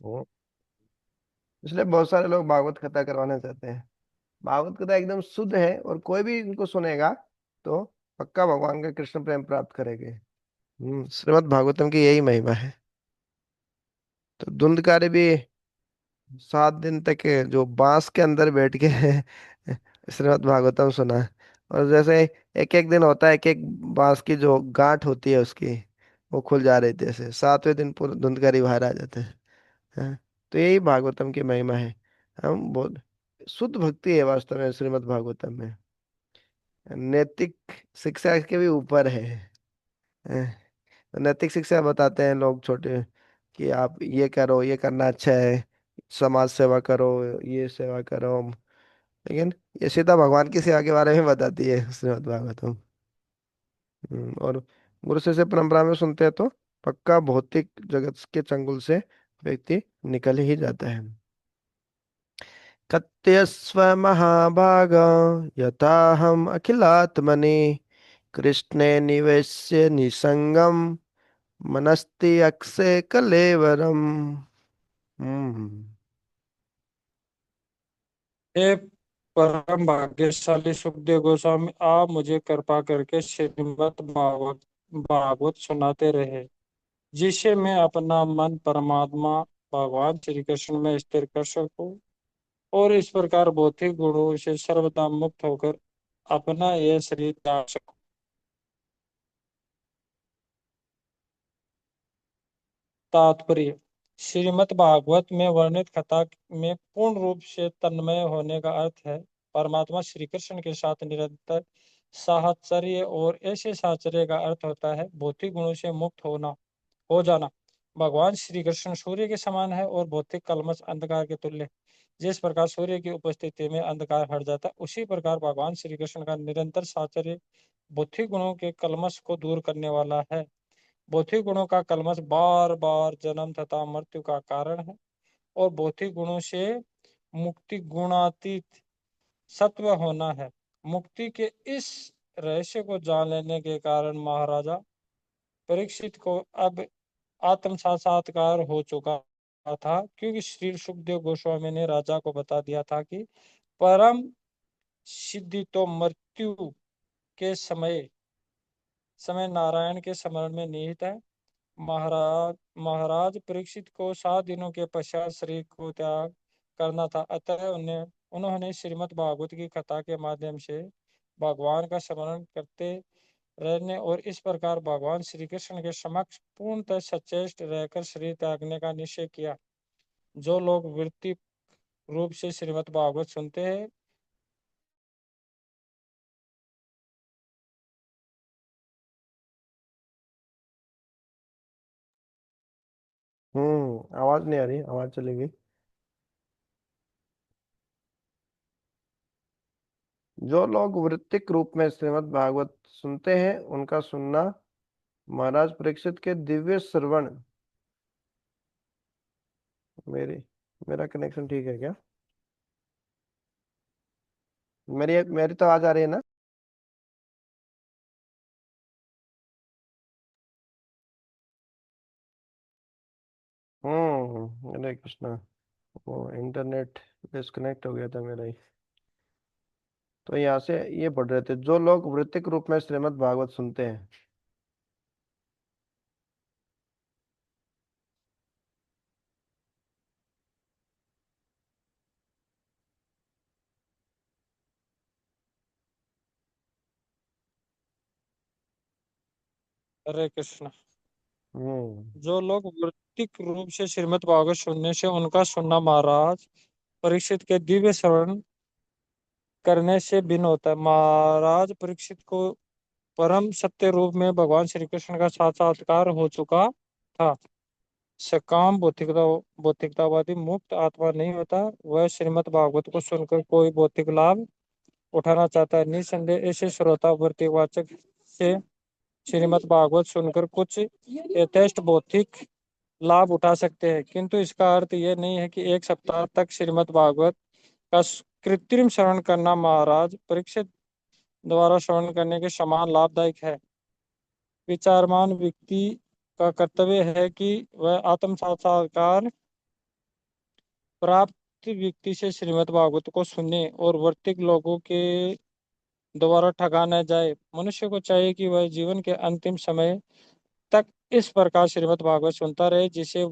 A: वो इसलिए बहुत सारे लोग भागवत कथा करवाना चाहते हैं। भागवत कथा एकदम शुद्ध है, और कोई भी इनको सुनेगा तो पक्का भगवान का कृष्ण प्रेम प्राप्त करेंगे। श्रीमद् भागवतम की यही महिमा है। तो धुंधकारी भी 7 दिन तक जो बांस के अंदर बैठ के श्रीमद् भागवतम सुना। और जैसे एक एक दिन होता है, एक एक बांस की जो गांठ होती है उसकी वो खुल जा रही थी, ऐसे 7वें दिन पूरा धुंधकारी बाहर आ जाते हैं। हाँ, तो यही भागवतम की महिमा है। हम बहुत शुद्ध भक्ति है वास्तव में श्रीमद् भागवतम में। नैतिक शिक्षा के भी ऊपर है। नैतिक शिक्षा बताते हैं लोग छोटे, कि आप ये करो, ये करना अच्छा है, समाज सेवा करो, ये सेवा करो। लेकिन ये सीधा भगवान की सेवा के बारे में बताती है श्रीमद् भागवतम। और गुरु शिष्य परंपरा में सुनते हैं तो पक्का भौतिक जगत के चंगुल से व्यक्ति निकल ही जाता है। कत्यस्व महाभाग यथाहम अखिलात्मनि कृष्णे निवेश्य निसंगम मनस्ति अक्षय कलेवरम। हम्म।
B: हे परम भाग्यशाली सुखदेव गोस्वामी, आप मुझे कृपा करके श्रीमद् भागवत भागवत सुनाते रहे, जिससे मैं अपना मन परमात्मा भगवान श्री कृष्ण में स्थिर कर सकूं और इस प्रकार भौतिक गुणों से सर्वदा मुक्त होकर अपना यह शरीर त्याग सकूं। तात्पर्य: श्रीमद् भागवत में वर्णित कथा में पूर्ण रूप से तन्मय होने का अर्थ है परमात्मा श्री कृष्ण के साथ निरंतर साहचर्य, और ऐसे साहचर्य का अर्थ होता है भौतिक गुणों से मुक्त हो जाना। भगवान श्री कृष्ण सूर्य के समान है और भौतिक कलमश अंधकार के तुल्य है। जिस प्रकार सूर्य की उपस्थिति में अंधकार हट जाता है, उसी प्रकार भगवान श्री कृष्ण का निरंतर साहचर्य भौतिक गुणों के कलमश को दूर करने वाला है। भौतिक गुणों का कलमश बार बार जन्म तथा मृत्यु का कारण है, और भौतिक गुणों से मुक्ति गुणातीत सत्व होना है। मुक्ति के इस रहस्य को जान लेने के कारण महाराजा परीक्षित को अब आत्म साक्षात्कार हो चुका था, क्योंकि श्री सुखदेव गोस्वामी ने राजा को बता दिया था कि परम सिद्धि तो मृत्यु के समय समय नारायण के स्मरण में निहित है। महाराज परीक्षित को 7 दिनों के पश्चात शरीर को त्याग करना था, अतः उन्होंने श्रीमद् भागवत की कथा के माध्यम से भगवान का स्मरण करते रहने और इस प्रकार भगवान श्री कृष्ण के समक्ष पूर्णतः सचेष्ट रहकर शरीर त्यागने का निश्चय किया। जो लोग वृत्ति रूप से श्रीमद् भागवत सुनते हैं,
A: आवाज नहीं आ रही, आवाज चलेगी। जो लोग वृत्तिक रूप में श्रीमद् भागवत सुनते हैं उनका सुनना महाराज परीक्षित के दिव्य श्रवण। मेरी मेरा कनेक्शन ठीक है क्या? मेरी मेरी तो आवाज आ रही है ना? हरे कृष्णा। वो इंटरनेट डिस्कनेक्ट हो गया था मेरा ही। तो यहाँ से ये पढ़ रहे थे, जो लोग वृत्तिक रूप में श्रीमद् भागवत सुनते हैं।
B: हरे कृष्ण।
A: हम्म।
B: जो लोग वृत्तिक रूप से श्रीमद् भागवत सुनने से उनका सुनना महाराज परीक्षित के दिव्य श्रवण करने से भिन्न होता है। महाराज परीक्षित को परम सत्य रूप में भगवान श्री कृष्ण का साक्षात्कार हो चुका था। सकाम भौतिकतावादी मुक्त आत्मा नहीं होता। वह श्रीमद् भागवत को सुनकर कोई भौतिक लाभ उठाना चाहता है। निसंदेह ऐसे श्रोता वाचक से श्रीमद् भागवत सुनकर कुछ यथेष्ट भौतिक लाभ उठा सकते हैं, किंतु इसका अर्थ यह नहीं है कि एक सप्ताह तक श्रीमद् भागवत का कृत्रिम श्रवण करना महाराज परीक्षित द्वारा श्रवण करने के समान लाभदायक है। विचारमान व्यक्ति का कर्तव्य है कि वह आत्म साक्षात्कार प्राप्त व्यक्ति से श्रीमद् भागवत को सुने और वर्तिक लोगों के द्वारा ठगा न जाए। मनुष्य को चाहिए कि वह जीवन के अंतिम समय तक इस प्रकार श्रीमद् भागवत सुनता रहे, जिसे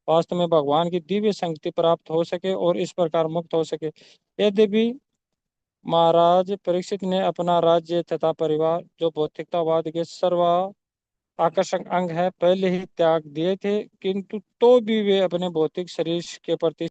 B: वास्तव में भगवान की दिव्य संगति प्राप्त हो सके और इस प्रकार मुक्त हो सके। यद्यपि महाराज परीक्षित ने अपना राज्य तथा परिवार, जो भौतिकतावाद के सर्व आकर्षक अंग है, पहले ही त्याग दिए थे, किंतु तो भी वे अपने भौतिक शरीर के प्रति।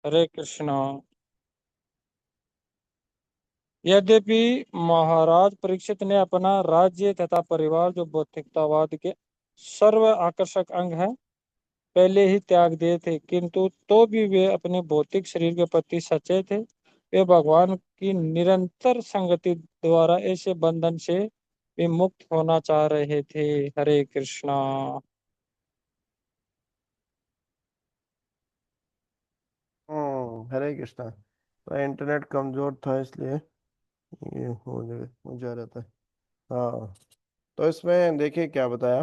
B: हरे कृष्णा। यद्यपि महाराज परीक्षित ने अपना राज्य तथा परिवार, जो भौतिकतावाद के सर्व आकर्षक अंग है, पहले ही त्याग दिए थे, किंतु तो भी वे अपने भौतिक शरीर के प्रति सचेत थे। वे भगवान की निरंतर संगति द्वारा ऐसे बंधन से विमुक्त होना चाह रहे थे। हरे कृष्णा।
A: हरे कृष्णा। तो इंटरनेट कमजोर था इसलिए ये हो जा रहा था। हाँ, तो इसमें देखिए क्या बताया।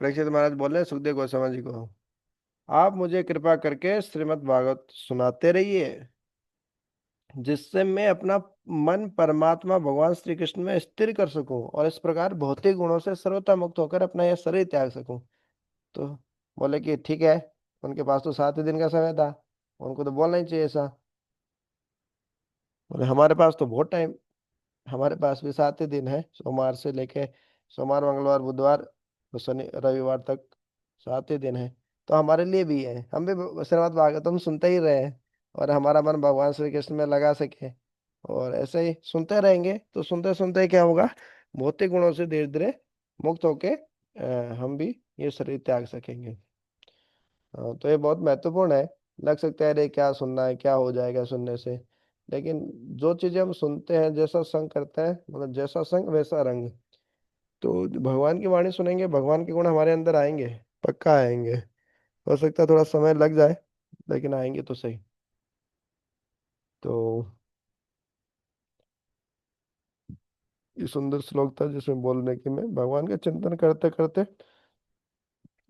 A: परीक्षित महाराज बोले सुखदेव गोस्वामी जी को, आप मुझे कृपा करके श्रीमद् भागवत सुनाते रहिए, जिससे मैं अपना मन परमात्मा भगवान श्री कृष्ण में स्थिर कर सकूं और इस प्रकार भौतिक गुणों से सर्वथा मुक्त होकर अपना यह शरीर त्याग सकूं। तो बोले कि ठीक है। उनके पास तो 7 ही दिन का समय था, उनको तो बोलना ही चाहिए ऐसा। बोले हमारे पास तो बहुत टाइम, हमारे पास भी 7 ही दिन है, सोमवार से लेके सोमवार मंगलवार बुधवार तो शनि रविवार तक 7 ही दिन है। तो हमारे लिए भी है, हम भी श्रीमद् भागवतम सुनते ही रहे हैं और हमारा मन भगवान श्री कृष्ण में लगा सके। और ऐसे ही सुनते रहेंगे तो सुनते सुनते क्या होगा, भौतिक गुणों से धीरे धीरे मुक्त होके हम भी ये शरीर त्याग सकेंगे। तो ये बहुत महत्वपूर्ण है। लग सकता है अरे क्या सुनना है, क्या हो जाएगा सुनने से, लेकिन जो चीजें हम सुनते हैं, जैसा संग करते हैं, मतलब जैसा संग वैसा रंग। तो भगवान की वाणी सुनेंगे, भगवान के गुण हमारे अंदर आएंगे, पक्का आएंगे। हो सकता है थोड़ा समय लग जाए, लेकिन आएंगे तो सही। तो ये सुंदर श्लोक था जिसमें बोलने की मैं भगवान का चिंतन करते करते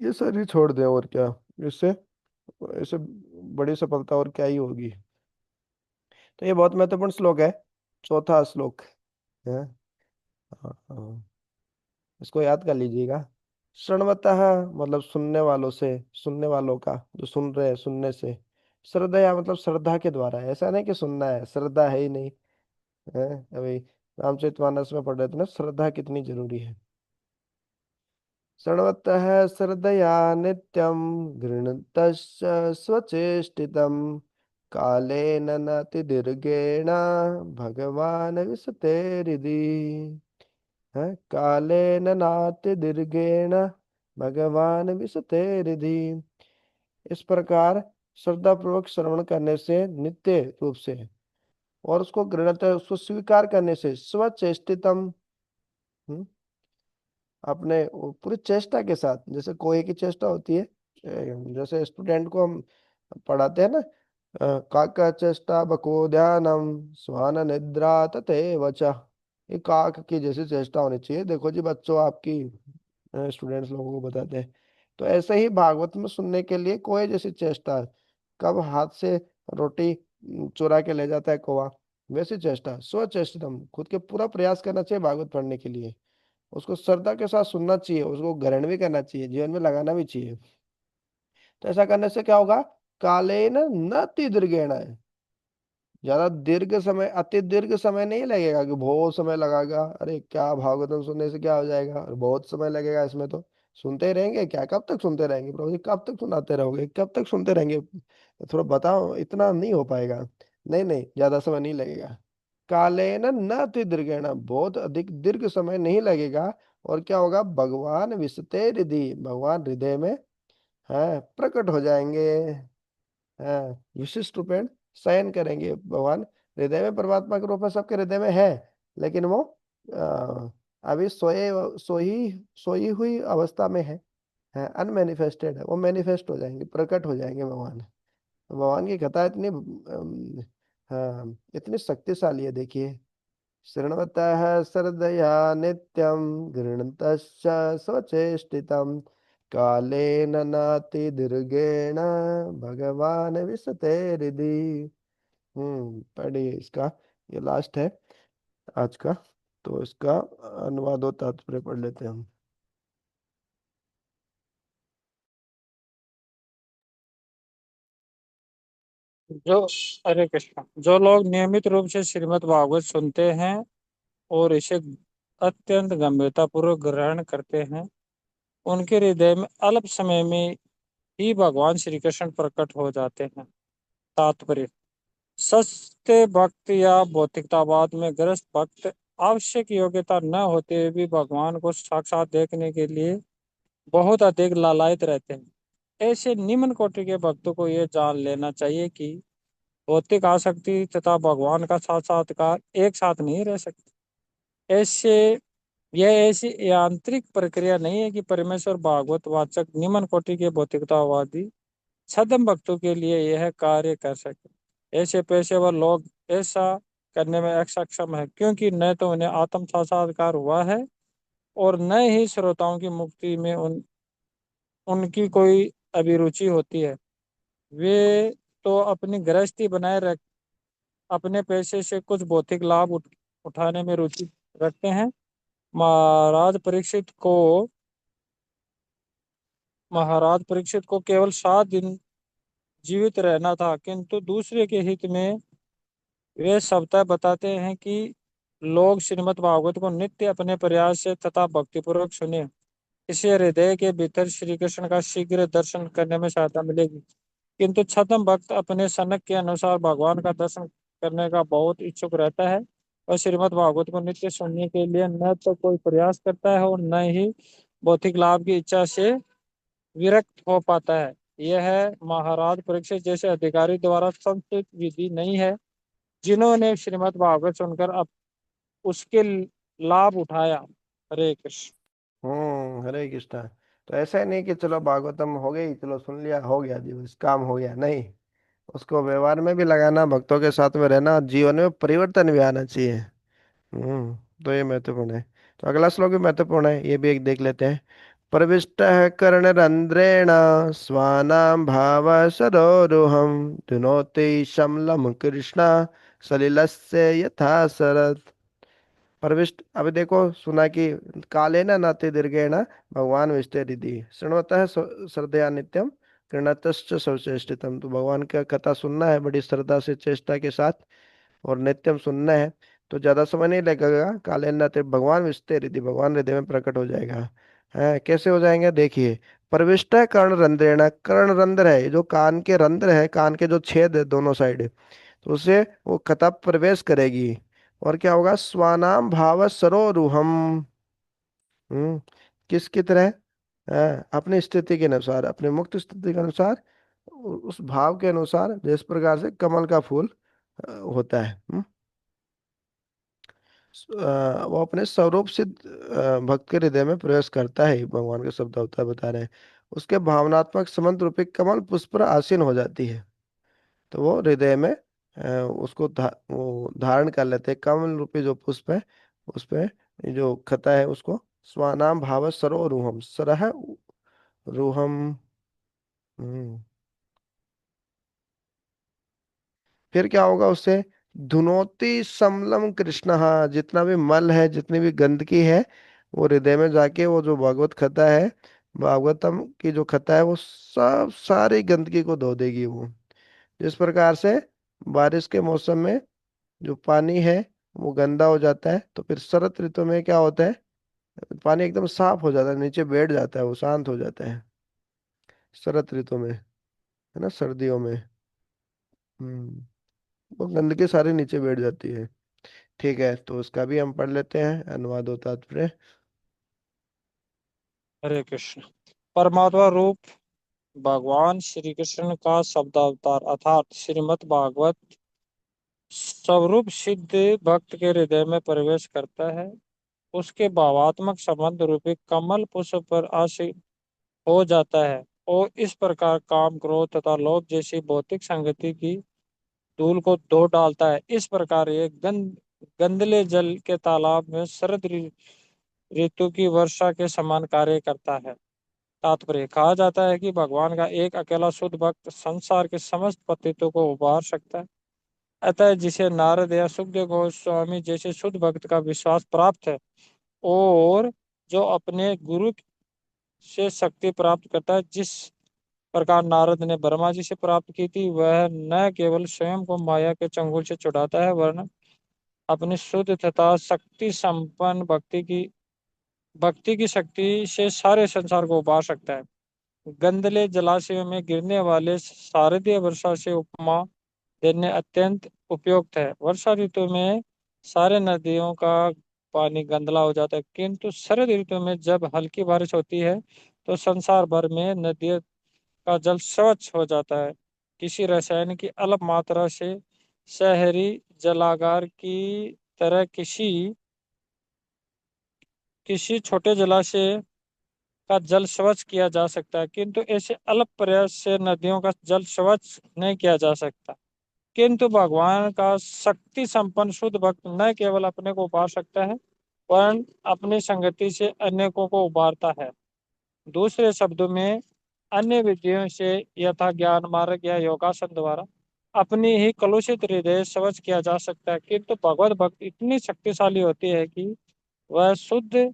A: ये शरीर छोड़ दें, और क्या इससे इससे बड़ी सफलता और क्या ही होगी। तो ये बहुत महत्वपूर्ण श्लोक है, चौथा श्लोक है। हाँ हाँ, इसको याद कर लीजिएगा। श्रृणवतः मतलब सुनने वालों से, सुनने वालों का जो सुन रहे हैं सुनने से। श्रद्धया मतलब श्रद्धा के द्वारा, ऐसा नहीं कि सुनना है, श्रद्धा है ही नहीं है। अभी रामचरितमानस में पढ़ रहे थे ना, श्रद्धा कितनी जरूरी है। शृण्वतः श्रद्धया नित्यं गृणतश्च स्वचेष्टितं कालेन नातिदीर्घेण भगवान् विशते हृदि। है, कालेन नातिदीर्घेण भगवान् विशते हृदि। इस प्रकार श्रद्धा पूर्वक श्रवण करने से नित्य रूप से, और उसको गृणत उसको स्वीकार करने से स्वचेष्टितम, अपने वो पूरी चेष्टा के साथ, जैसे कोई की चेष्टा होती है। जैसे स्टूडेंट को हम पढ़ाते हैं ना, काक चेष्टा बको ध्यानम स्वान निद्रा तथैव च। ये काक की जैसी चेष्टा होनी चाहिए, देखो जी बच्चों आपकी, स्टूडेंट्स लोगों को बताते हैं। तो ऐसे ही भागवत में सुनने के लिए कोई जैसी चेष्टा, कब हाथ से रोटी चुरा के ले जाता है कौवा, वैसी चेष्टा स्वचेष्टितम, खुद के पूरा प्रयास करना चाहिए भागवत पढ़ने के लिए। उसको श्रद्धा के साथ सुनना चाहिए, उसको ग्रहण भी करना चाहिए, जीवन में लगाना भी चाहिए। तो ऐसा करने से क्या होगा? कालेन न दीर्घेण, ज्यादा दीर्घ समय, अति दीर्घ समय नहीं लगेगा कि बहुत समय लगाएगा, अरे क्या भागवतम सुनने से क्या हो जाएगा, और बहुत समय लगेगा इसमें तो सुनते ही रहेंगे क्या, कब तक सुनते रहेंगे प्रभु जी, कब तक सुनाते रहोगे, कब तक सुनते रहेंगे, थोड़ा बताओ, इतना नहीं हो पाएगा। नहीं नहीं, ज्यादा समय नहीं लगेगा। कालेन न अति दीर्घेण, बहुत अधिक दीर्घ समय नहीं लगेगा। और क्या होगा? भगवान विशते हृदय, भगवान हृदय में है प्रकट हो जाएंगे। हाँ, विशिष्ट रूपेण शयन करेंगे भगवान। हृदय में परमात्मा के रूप में सबके हृदय में है, लेकिन वो अभी सोई हुई अवस्था में है, अनमेनिफेस्टेड है। वो मैनिफेस्ट हो जाएंगे, प्रकट हो जाएंगे भगवान। भगवान की कथा इतनी हाँ, इतनी शक्तिशाली है, देखिए। शृण्वतः श्रद्धया नित्यं गृह्णन्तश्च स्वचेष्टितं कालेन नातिदीर्घेण भगवान विशते हृदि। पढ़िए इसका, ये लास्ट है आज का, तो इसका अनुवाद और तात्पर्य पढ़ लेते हैं हम।
B: जो हरे कृष्ण, जो लोग नियमित रूप से श्रीमद् भागवत सुनते हैं और इसे अत्यंत गंभीरता पूर्वक ग्रहण करते हैं, उनके हृदय में अल्प समय में ही भगवान श्री कृष्ण प्रकट हो जाते हैं। तात्पर्य: सत्य भक्त या भौतिकतावाद में ग्रस्त भक्त आवश्यक योग्यता न होते हुए भी भगवान को साक्षात देखने के लिए बहुत अधिक लालायित रहते हैं। ऐसे निम्न कोटि के भक्तों को यह जान लेना चाहिए कि भौतिक आसक्ति तथा भगवान का साक्षात्कार एक साथ नहीं रह सकते। ऐसे यह ऐसी यांत्रिक प्रक्रिया नहीं है कि परमेश्वर भागवत वाचक निम्न कोटि के भौतिकतावादी छद्म भक्तों के लिए यह कार्य कर सके। ऐसे पेशेवर लोग ऐसा करने में अक्षम है, क्योंकि न तो उन्हें आत्म साक्षात्कार हुआ है और न ही श्रोताओं की मुक्ति में उनकी कोई अभिरुचि होती है। वे तो अपनी गृहस्थी बनाए रख अपने पैसे से कुछ भौतिक लाभ उठाने में रुचि रखते हैं। महाराज परीक्षित को महाराज परीक्षित को केवल 7 दिन जीवित रहना था, किंतु दूसरे के हित में वे सबता बताते हैं कि लोग श्रीमद् भागवत को नित्य अपने प्रयास से तथा भक्तिपूर्वक सुने। इससे हृदय के भीतर श्री कृष्ण का शीघ्र दर्शन करने में सहायता मिलेगी। किंतु छद्म भक्त अपने सनक के अनुसार भगवान का दर्शन करने का बहुत इच्छुक रहता है और श्रीमद् भागवत को नित्य सुनने के लिए न तो कोई प्रयास करता है और न ही भौतिक लाभ की इच्छा से विरक्त हो पाता है। यह महाराज परीक्षित जैसे अधिकारी द्वारा संस्कृत विधि नहीं है, जिन्होंने श्रीमद् भागवत सुनकर अब उसके लाभ उठाया। हरे कृष्ण।
A: हरे कृष्णा। तो ऐसा ही नहीं कि चलो भागवतम हो गई, चलो सुन लिया, हो गया जी, बस काम हो गया, नहीं। उसको व्यवहार में भी लगाना, भक्तों के साथ में रहना, जीवन में परिवर्तन भी आना चाहिए। तो ये महत्वपूर्ण है। तो अगला श्लोक भी महत्वपूर्ण है, ये भी एक देख लेते हैं। प्रविष्ट कर्णरंध्रेण स्वानां भाव सरोरुहं धुनोति शमलम कृष्ण सलिलस्य यथा शरत्। प्रविष्ट, अभी देखो सुना कि काले न नाते दीर्घेण भगवान विष्टे हृदि शृण्वतः श्रद्धया नित्यम कृणतश्च सर्वश्रेष्ठतम। तो भगवान का कथा सुनना है बड़ी श्रद्धा से, चेष्टा के साथ, और नित्यम सुनना है। तो ज्यादा समय नहीं लगेगा, काले न नाते भगवान विष्टे हृदि, भगवान हृदय में प्रकट हो जाएगा। है कैसे हो जाएंगे? देखिए, प्रविष्ट है कर्ण रंध्रेण, कर्ण रंध्र है, ये जो कान के रंध्र है, कान के जो छेद है दोनों साइड, तो उसे वो कथा प्रवेश करेगी। और क्या होगा? स्वानाम भाव सरोरुहम। हम्म किसकी तरह? अपनी स्थिति के अनुसार, अपने मुक्त स्थिति के अनुसार, उस भाव के अनुसार, जिस प्रकार से कमल का फूल होता है। वो अपने स्वरूप सिद्ध भक्त के हृदय में प्रवेश करता है, भगवान के शब्द अवतार बता रहे हैं। उसके भावनात्मक समंत रूपी कमल पुष्प पर आसीन हो जाती है। तो वो हृदय में उसको वो धारण कर लेते हैं, कमल रूपी जो पुष्प है उस पे, जो खता है उसको। स्वानाम भाव सरो रूहम, सरह रूहम। हम्म फिर क्या होगा उससे? धुनोति समलम कृष्ण, जितना भी मल है, जितनी भी गंदगी है, वो हृदय में जाके वो जो भागवत कथा है, भागवतम की जो कथा है, वो सब सारी गंदगी को धो देगी वो। जिस प्रकार से बारिश के मौसम में जो पानी है वो गंदा हो जाता है, तो फिर शरद ऋतु में क्या होता है, पानी एकदम साफ हो जाता है, नीचे बैठ जाता है, वो शांत हो जाता है शरद ऋतु में, है ना, सर्दियों में। वो गंदगी सारी नीचे बैठ जाती है। ठीक है, तो उसका भी हम पढ़ लेते हैं, अनुवाद और तात्पर्य।
B: हरे कृष्ण। परमात्मा रूप भगवान श्री कृष्ण का शब्दावतार अर्थात श्रीमद् भागवत स्वरूप सिद्ध भक्त के हृदय में प्रवेश करता है। उसके भावात्मक संबंध रूपी कमल पुष्प पर आश्रित हो जाता है और इस प्रकार काम क्रोध तथा लोभ जैसी भौतिक संगति की धूल को धो डालता है। इस प्रकार ये गंदले जल के तालाब में शरद ऋतु की वर्षा के समान कार्य करता है। तात्पर्य, कहा जाता है कि भगवान का एक अकेला शुद्ध भक्त संसार के समस्त पतितों को उबार सकता है। अतः जिसे नारद या सुखदेव गोस्वामी जैसे शुद्ध भक्त का विश्वास प्राप्त है और जो अपने गुरु से शक्ति प्राप्त करता है, जिस प्रकार नारद ने ब्रह्मा जी से प्राप्त की थी, वह न केवल स्वयं को माया के चंगुल से छुड़ाता है वरन अपनी शुद्ध तथा शक्ति संपन्न भक्ति की शक्ति से सारे संसार को उबार सकता है। गंदले जलाशयों में गिरने वाले शारदीय वर्षा से उपमा देने अत्यंत उपयुक्त है। वर्षा ऋतु में सारे नदियों का पानी गंदला हो जाता है, किंतु शरद ऋतु में जब हल्की बारिश होती है तो संसार भर में नदियों का जल स्वच्छ हो जाता है। किसी रसायन की अल्प मात्रा से शहरी जलागार की तरह किसी किसी छोटे जलाशय का जल स्वच्छ किया जा सकता है, किंतु ऐसे अल्प प्रयास से नदियों का जल स्वच्छ नहीं किया जा सकता। किंतु भगवान का शक्ति संपन्न शुद्ध भक्त न केवल अपने को उबार सकता है वरन अपनी संगति से अनेकों को उबारता है। दूसरे शब्दों में, अन्य विधियों से यथा ज्ञान मार्ग या योगासन द्वारा अपनी ही कलुषित हृदय स्वच्छ किया जा सकता है, किंतु भगवत भक्त इतनी शक्तिशाली होती है कि वह शुद्ध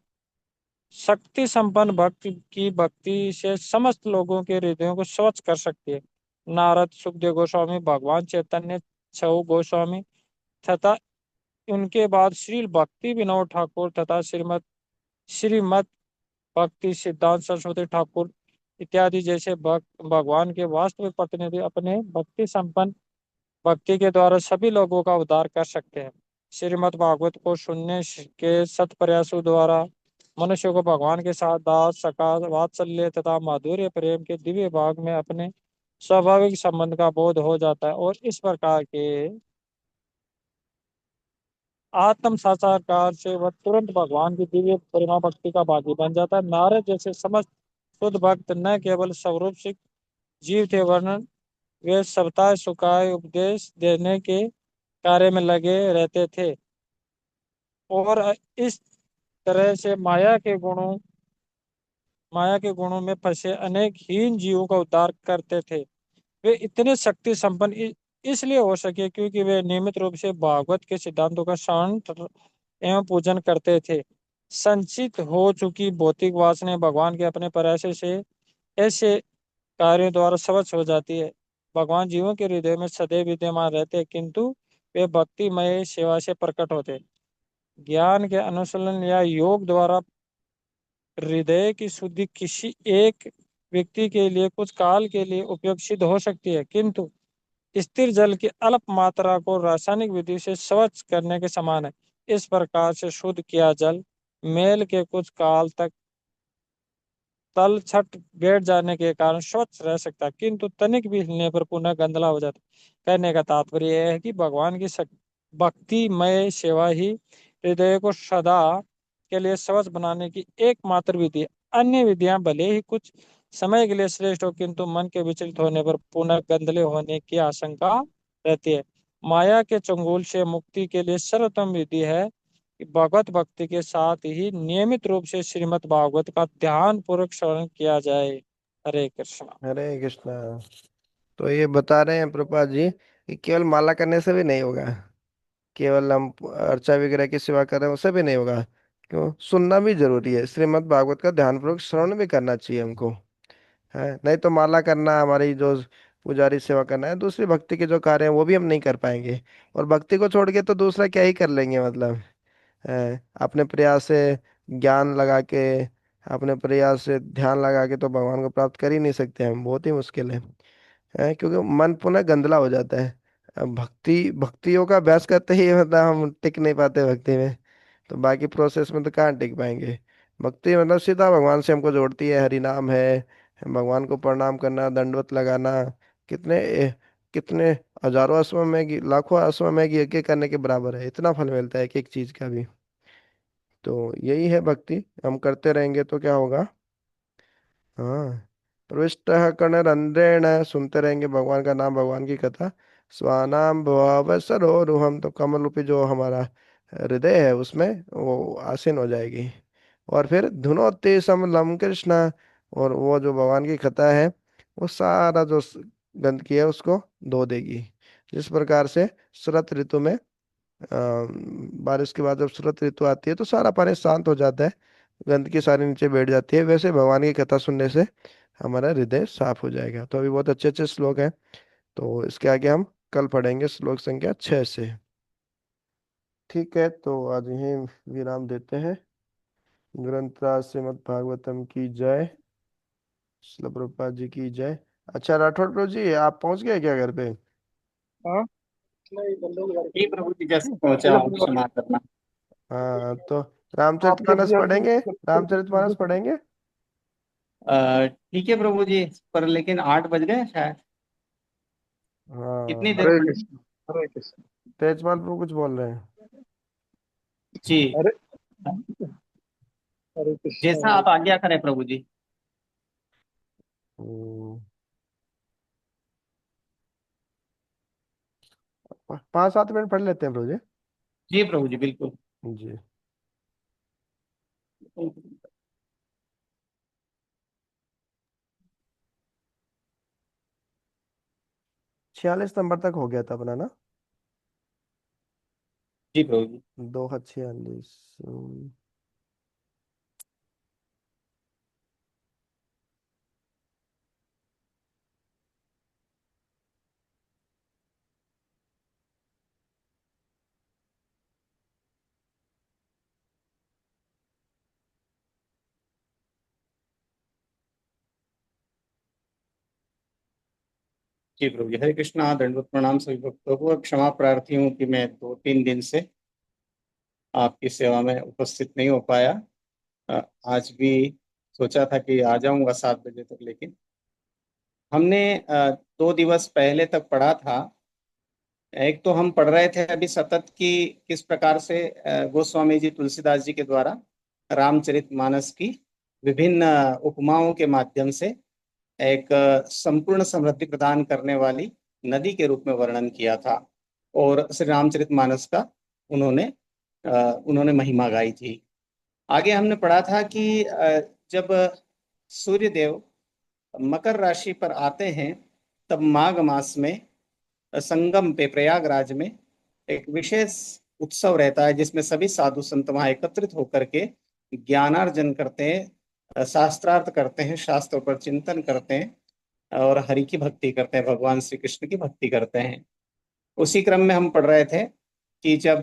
B: शक्ति संपन्न भक्ति की भक्ति से समस्त लोगों के हृदयों को स्वच्छ कर सकती है। नारद, सुखदेव गोस्वामी, भगवान चैतन्य, छऊ गोस्वामी तथा उनके बाद श्री भक्ति विनोद ठाकुर तथा श्रीमद भक्ति सिद्धांत सरस्वती ठाकुर इत्यादि जैसे भक्त भगवान के वास्तविक प्रतिनिधि अपने भक्ति संपन्न भक्ति के द्वारा सभी लोगों का उद्धार कर सकते हैं। श्रीमद् भागवत को सुनने के सत प्रयासों द्वारा मनुष्य को भगवान के साथ दास सका वात्सल्य तथा माधुर्य प्रेम के दिव्य भाग में अपने स्वाभाविक संबंध का बोध हो जाता है और इस प्रकार के आत्म साक्षात्कार से वह तुरंत भगवान की दिव्य प्रेमा भक्ति का भागी बन जाता है। नारद जैसे समस्त शुद्ध भक्त न केवल स्वरूप से जीव थे वरन वे सबता सुखाय उपदेश देने के कार्य में लगे रहते थे और इस तरह से माया के गुणों में फंसे अनेक हीन जीवों का उद्धार करते थे। वे इतने शक्ति संपन्न इसलिए हो सके क्योंकि वे नियमित रूप से भागवत के सिद्धांतों का श्रवण एवं पूजन करते थे। संचित हो चुकी भौतिक वासनाएं भगवान के अपने प्रयास से ऐसे कार्यों द्वारा स्वच्छ हो जाती है। भगवान जीवों के हृदय में सदैव विद्यमान रहते हैं, किंतु वे भक्तिमय सेवा से प्रकट होते हैं। ज्ञान के अनुशीलन या योग द्वारा हृदय की शुद्धि किसी एक व्यक्ति के लिए कुछ काल के लिए उपयोग सिद्ध हो सकती है, किंतु स्थिर जल की अल्प मात्रा को रासायनिक विधि से स्वच्छ करने के समान है। इस प्रकार से शुद्ध किया जल मेल के कुछ काल तक तल छट बैठ जाने के कारण स्वच्छ रह सकता है, किंतु तनिक भी हिलने पर पुनः गंदला हो जाता है। कहने का तात्पर्य यह है कि भगवान की भक्तिमय सेवा ही हृदय को सदा के लिए स्वच्छ बनाने की एकमात्र विधि है। अन्य विधियां भले ही कुछ समय के लिए श्रेष्ठ हो, किंतु मन के विचलित होने पर पुनः गंदले होने की आशंका रहती है। माया के चंगुल से मुक्ति के लिए सर्वोत्तम विधि है कि भगवत भक्ति के साथ ही नियमित रूप से श्रीमद् भागवत का ध्यान पूर्वक श्रवण किया जाए। हरे कृष्ण।
A: हरे कृष्णा। तो ये बता रहे हैं प्रभुपाद जी कि केवल माला करने से भी नहीं होगा, केवल हम अर्चा वगैरह की सेवा कर रहे हैं उससे भी नहीं होगा, क्यों, सुनना भी जरूरी है, श्रीमद् भागवत का ध्यानपूर्वक श्रवण भी करना चाहिए हमको। है, नहीं तो माला करना, हमारी जो पुजारी सेवा करना है, दूसरी भक्ति के जो कार्य हैं वो भी हम नहीं कर पाएंगे। और भक्ति को छोड़ के तो दूसरा क्या ही कर लेंगे, मतलब है, अपने प्रयास से ज्ञान लगा के, अपने प्रयास से ध्यान लगा के तो भगवान को प्राप्त कर ही नहीं सकते हम, बहुत ही मुश्किल है, क्योंकि मन पुनः गंदला हो जाता है। अब भक्तियों का अभ्यास करते ही मतलब हम टिक नहीं पाते भक्ति में, तो बाकी प्रोसेस में तो कहाँ टिक पाएंगे। भक्ति मतलब सीधा भगवान से हमको जोड़ती है, हरि नाम है, भगवान को प्रणाम करना, दंडवत लगाना, कितने कितने हजारों अश्वमेध लाखों अश्वमेध यज्ञ करने के बराबर है, इतना फल मिलता है एक एक चीज का भी। तो यही है भक्ति, हम करते रहेंगे तो क्या होगा। हाँ, प्रविष्ट कर्णरंध्रेण, सुनते रहेंगे भगवान का नाम, भगवान की कथा। स्वानाम भव सरोरुहम, तो कमल रूपी जो हमारा हृदय है उसमें वो आसीन हो जाएगी। और फिर धुनोते समलम कृष्ण, और वो जो भगवान की कथा है वो सारा जो गंदगी है उसको धो देगी। जिस प्रकार से शरत ऋतु में बारिश के बाद जब शरत ऋतु आती है तो सारा पानी शांत हो जाता है, गंदगी सारी नीचे बैठ जाती है, वैसे भगवान की कथा सुनने से हमारा हृदय साफ हो जाएगा। तो अभी बहुत अच्छे अच्छे श्लोक हैं, तो इसके आगे हम कल पढ़ेंगे श्लोक संख्या 6 से। ठीक है, तो आज यहीं विराम देते हैं। ग्रंथराज श्रीमद् भागवतम की जय, श्रील प्रभुपाद जी की जय। अच्छा राठौड़ प्रभु जी, आप पहुंच गए क्या घर पे?
B: हाँ।
C: हे प्रभु जी, जैसे पहुंचा हूँ, क्षमा करना।
A: हाँ, तो रामचरितमानस
B: आपके
A: पढ़ेंगे, रामचरितमानस पढ़ेंगे।
C: ठीक है प्रभु जी, पर लेकिन 8 बज गए शायद। कितनी
A: हाँ,
C: देर
B: हरे
C: पड़ी?
B: कृष्ण, हरे कृष्ण।
A: तेजपाल प्रभु कुछ बोल रहे हैं।
C: जी,
B: हरे हरे कृष्ण,
C: जैसा
B: हरे
C: आप आज्ञा करें प्रभु जी।
A: हम्म, 5-7 मिनट पढ़ लेते हैं प्रभु जी।
C: जी प्रभु जी, बिल्कुल।
A: जी। 46 नंबर तक हो गया था अपना ना।
C: जी प्रभु जी।
A: 2 46।
C: जी प्रभु जी, हरे कृष्णा, दंडवत प्रणाम सभी भक्तों को। और क्षमा प्रार्थी हूँ कि मैं 2-3 दिन से आपकी सेवा में उपस्थित नहीं हो पाया। अ, आज भी सोचा था कि आ जाऊंगा 7 बजे तक, लेकिन हमने 2 दिवस पहले तक पढ़ा था। एक तो हम पढ़ रहे थे अभी सतत की किस प्रकार से गोस्वामी जी तुलसीदास जी के द्वारा रामचरितमानस की विभिन्न उपमाओं के माध्यम से एक संपूर्ण समृद्धि प्रदान करने वाली नदी के रूप में वर्णन किया था। और श्री रामचरितमानस का उन्होंने उन्होंने महिमा गाई थी। आगे हमने पढ़ा था कि जब सूर्य देव मकर राशि पर आते हैं, तब माघ मास में संगम पे प्रयागराज में एक विशेष उत्सव रहता है, जिसमें सभी साधु संत वहां एकत्रित होकर के ज्ञानार्जन करते हैं, शास्त्रार्थ करते हैं, शास्त्रों पर चिंतन करते हैं और हरि की भक्ति करते हैं, भगवान श्री कृष्ण की भक्ति करते हैं। उसी क्रम में हम पढ़ रहे थे कि जब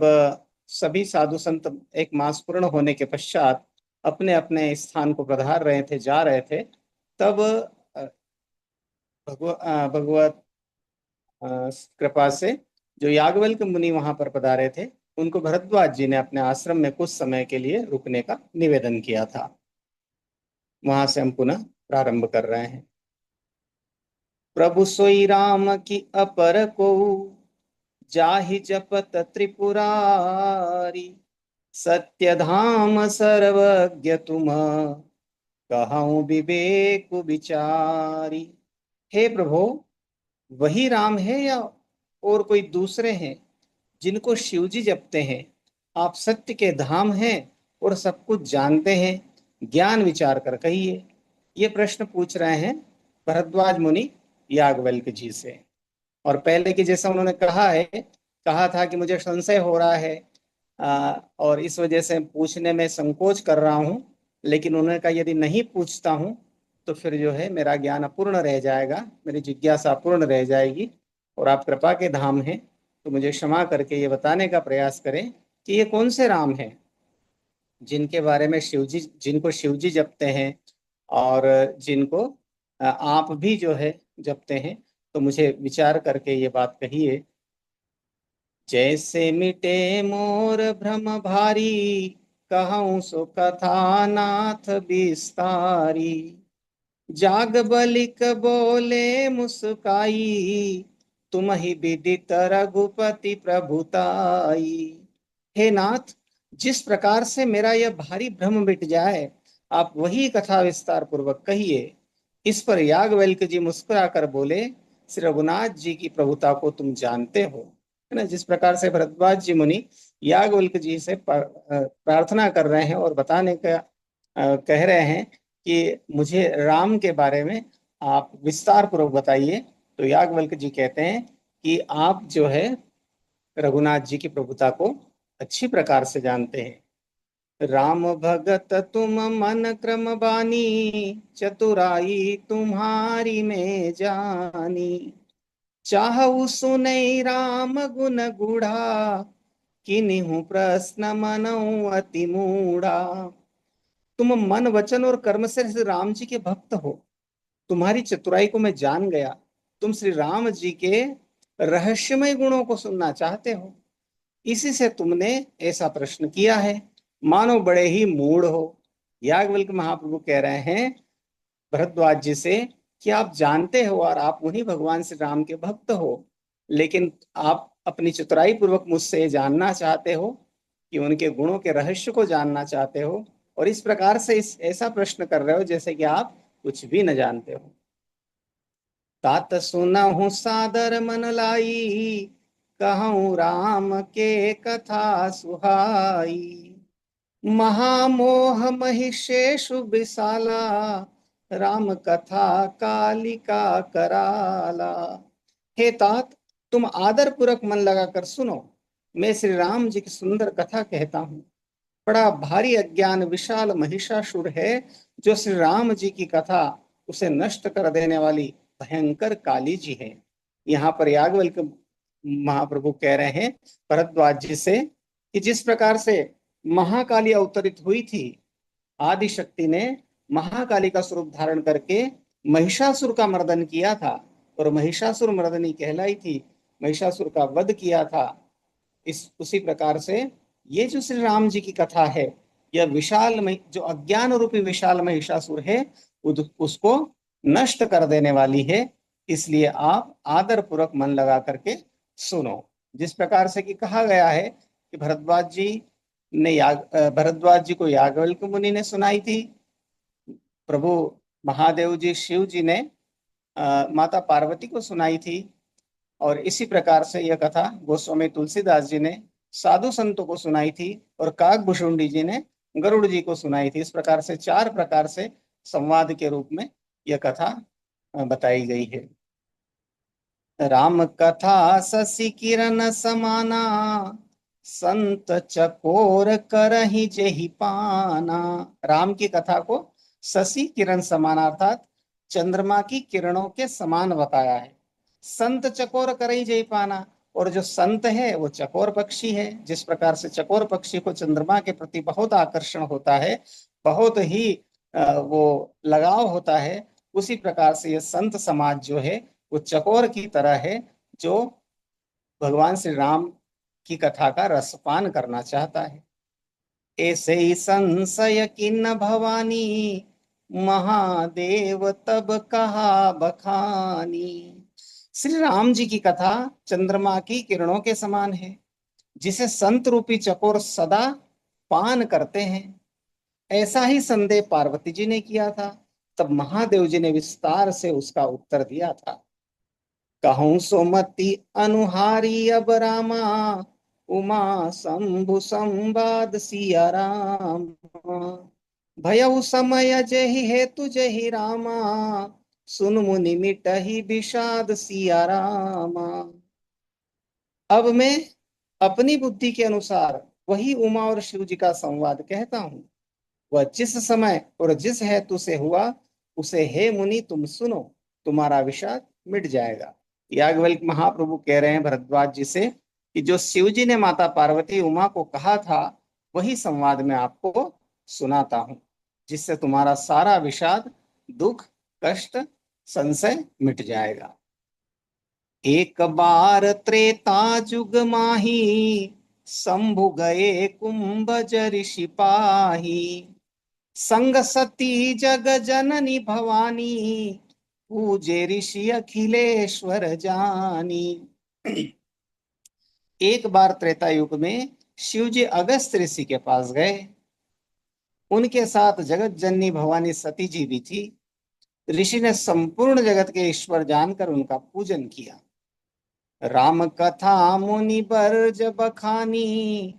C: सभी साधु संत एक मास पूर्ण होने के पश्चात अपने अपने स्थान को पधार रहे थे, जा रहे थे, तब भगवत कृपा से जो याज्ञवल्क्य मुनि वहां पर पधारे थे, उनको भरद्वाज जी ने अपने आश्रम में कुछ समय के लिए रुकने का निवेदन किया था। वहां से हम पुनः प्रारंभ कर रहे हैं। प्रभु सोई राम की अपर को, जाहि जपत त्रिपुरारी, सत्य धाम सर्वज्ञ तुम, कहूँ विवेक विचारी। हे प्रभु, वही राम है या और कोई दूसरे हैं जिनको शिवजी जपते हैं? आप सत्य के धाम हैं और सब कुछ जानते हैं, ज्ञान विचार कर कहिए। ये प्रश्न पूछ रहे हैं भरद्वाज मुनि याज्ञवल्क्य जी से। और पहले की जैसा उन्होंने कहा था कि मुझे संशय हो रहा है और इस वजह से पूछने में संकोच कर रहा हूँ। लेकिन उन्होंने कहा यदि नहीं पूछता हूँ तो फिर जो है मेरा ज्ञान अपूर्ण रह जाएगा, मेरी जिज्ञासा अपूर्ण रह जाएगी, और आप कृपा के धाम हैं तो मुझे क्षमा करके ये बताने का प्रयास करें कि ये कौन से राम हैं जिनके बारे में शिवजी, जिनको शिवजी जपते हैं और जिनको आप भी जो है जपते हैं। तो मुझे विचार करके ये बात कहिए। जैसे मिटे मोर भ्रम भारी, कहूँ सो कथा नाथ विस्तारी। जाग बलिक बोले मुस्काई, तुम ही विदित रघुपति प्रभुताई। हे नाथ, जिस प्रकार से मेरा यह भारी भ्रम मिट जाए, आप वही कथा विस्तार पूर्वक कहिए। इस पर याज्ञवल्क्य जी मुस्कुरा कर बोले, श्री रघुनाथ जी की प्रभुता को तुम जानते हो, है ना। जिस प्रकार से भरद्वाज जी मुनि याज्ञवल्क्य जी से प्रार्थना कर रहे हैं और बताने का कह रहे हैं कि मुझे राम के बारे में आप विस्तार पूर्वक बताइए, तो याज्ञवल्क्य जी कहते हैं कि आप जो है रघुनाथ जी की प्रभुता को अच्छी प्रकार से जानते हैं। राम भगत तुम मन क्रम बानी, चतुराई तुम्हारी में जानी। चाहु सुनै राम गुण गुढ़ा, किन्हु प्रश्न मनऊ अति मूढ़ा। तुम मन वचन और कर्म से श्री राम जी के भक्त हो, तुम्हारी चतुराई को मैं जान गया। तुम श्री राम जी के रहस्यमय गुणों को सुनना चाहते हो, इसी से तुमने ऐसा प्रश्न किया है, मानो बड़े ही मूढ़ हो। याज्ञवल्क्य महाप्रभु कह रहे हैं भरद्वाज जी से कि आप जानते हो और आप उन्हीं भगवान श्री राम के भक्त हो, लेकिन आप अपनी चतुराई पूर्वक मुझसे ये जानना चाहते हो कि उनके गुणों के रहस्य को जानना चाहते हो, और इस प्रकार से इस ऐसा प्रश्न कर रहे हो जैसे कि आप कुछ भी न जानते हो। तात सुनहु सादर मन लाई, कहूँ राम के कथा सुहाई। महामोह महिषेषु विशाला, राम कथा कालिका कराला। हे तात, तुम आदर पूर्वक मन लगाकर सुनो, मैं श्री राम जी की सुंदर कथा कहता हूँ। बड़ा भारी अज्ञान विशाल महिषासुर है, जो श्री राम जी की कथा उसे नष्ट कर देने वाली भयंकर काली जी है। यहाँ पर याज्ञवल्क्य महाप्रभु कह रहे हैं भरद्वाज जी से कि जिस प्रकार से महाकाली अवतरित हुई थी, आदि शक्ति ने महाकाली का स्वरूप धारण करके महिषासुर का मर्दन किया था, और महिषासुर मर्दनी कहलाई थी, महिषासुर का वध किया था। इस उसी प्रकार से ये जो श्री राम जी की कथा है, यह विशाल जो अज्ञान रूपी विशाल महिषासुर है, उसको नष्ट कर देने वाली है। इसलिए आप आदर पूर्वक मन लगा करके सुनो। जिस प्रकार से कि कहा गया है कि भरद्वाज जी को याज्ञवल्क्य मुनि ने सुनाई थी, प्रभु महादेव जी शिव जी ने माता पार्वती को सुनाई थी, और इसी प्रकार से यह कथा गोस्वामी तुलसीदास जी ने साधु संतों को सुनाई थी, और काकभूषुंडी जी ने गरुड़ जी को सुनाई थी। इस प्रकार से 4 प्रकार से संवाद के रूप में यह कथा बताई गई है। राम कथा शशि किरण समाना, संत चकोर करहि जेहि पाना। राम की कथा को शशि किरण समान अर्थात चंद्रमा की किरणों के समान बताया है। संत चकोर करहि जेहि पाना, और जो संत है वो चकोर पक्षी है। जिस प्रकार से चकोर पक्षी को चंद्रमा के प्रति बहुत आकर्षण होता है, बहुत ही वो लगाव होता है, उसी प्रकार से ये संत समाज जो है वो चकोर की तरह है, जो भगवान श्री राम की कथा का रसपान करना चाहता है। ऐसे ही संशय किन्न भवानी, महादेव तब कहा बखानी। श्री राम जी की कथा चंद्रमा की किरणों के समान है, जिसे संत रूपी चकोर सदा पान करते हैं। ऐसा ही संदेह पार्वती जी ने किया था, तब महादेव जी ने विस्तार से उसका उत्तर दिया था। कहूँ सोमति अनुहारी अब रामा, उमा शंभु संवाद सिया राम। भयउ समय जहि हेतु जहि रामा, सुन मुनि मिटहि विषाद सिया रामा। अब मैं अपनी बुद्धि के अनुसार वही उमा और शिव जी का संवाद कहता हूँ। वह जिस समय और जिस हेतु से हुआ, उसे हे मुनि तुम सुनो, तुम्हारा विषाद मिट जाएगा। याज्ञवल्क्य महाप्रभु कह रहे हैं भरद्वाज जी से कि जो शिव जी ने माता पार्वती उमा को कहा था, वही संवाद मैं आपको सुनाता हूँ, जिससे तुम्हारा सारा विषाद, दुख, कष्ट, संशय मिट जाएगा। एक बार त्रेता जुग माही, शंभु गए कुंभज ऋषि पाही। संग सती जग जननी भवानी, पूजे ऋषि अखिलेश्वर जानी। एक बार त्रेता युग में शिव जी अगस्त ऋषि के पास गए। उनके साथ जगत जननी भवानी सती जी भी थी। ऋषि ने संपूर्ण जगत के ईश्वर जानकर उनका पूजन किया। राम कथा मुनि बरज बखानी,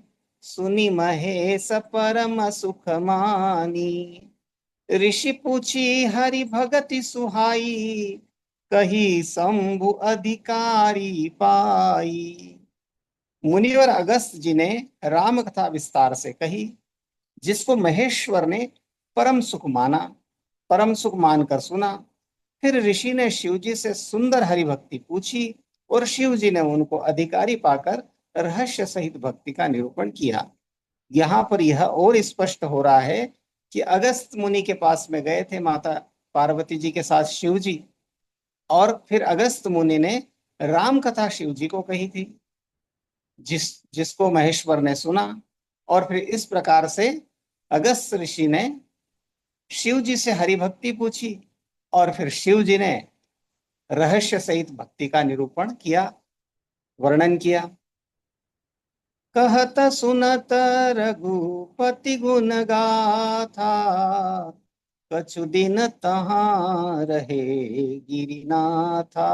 C: सुनी महेश परम सुख मानी। ऋषि पूछी हरि भगति सुहाई, कही शंभु अधिकारी पाई। मुनिवर अगस्त जी ने राम कथा विस्तार से कही, जिसको महेश्वर ने परम सुख माना, परम सुख मानकर सुना। फिर ऋषि ने शिव जी से सुंदर हरि भक्ति पूछी और शिव जी ने उनको अधिकारी पाकर रहस्य सहित भक्ति का निरूपण किया। यहाँ पर यह और स्पष्ट हो रहा है कि अगस्त मुनि के पास में गए थे माता पार्वती जी के साथ शिव जी, और फिर अगस्त मुनि ने राम कथा शिव जी को कही थी, जिसको महेश्वर ने सुना। और फिर इस प्रकार से अगस्त ऋषि ने शिव जी से हरि भक्ति पूछी और फिर शिव जी ने रहस्य सहित भक्ति का निरूपण किया, वर्णन किया। कहत सुनत रघुपति गुण गाथा, कछु दिन तहाँ रहे गिरिनाथा।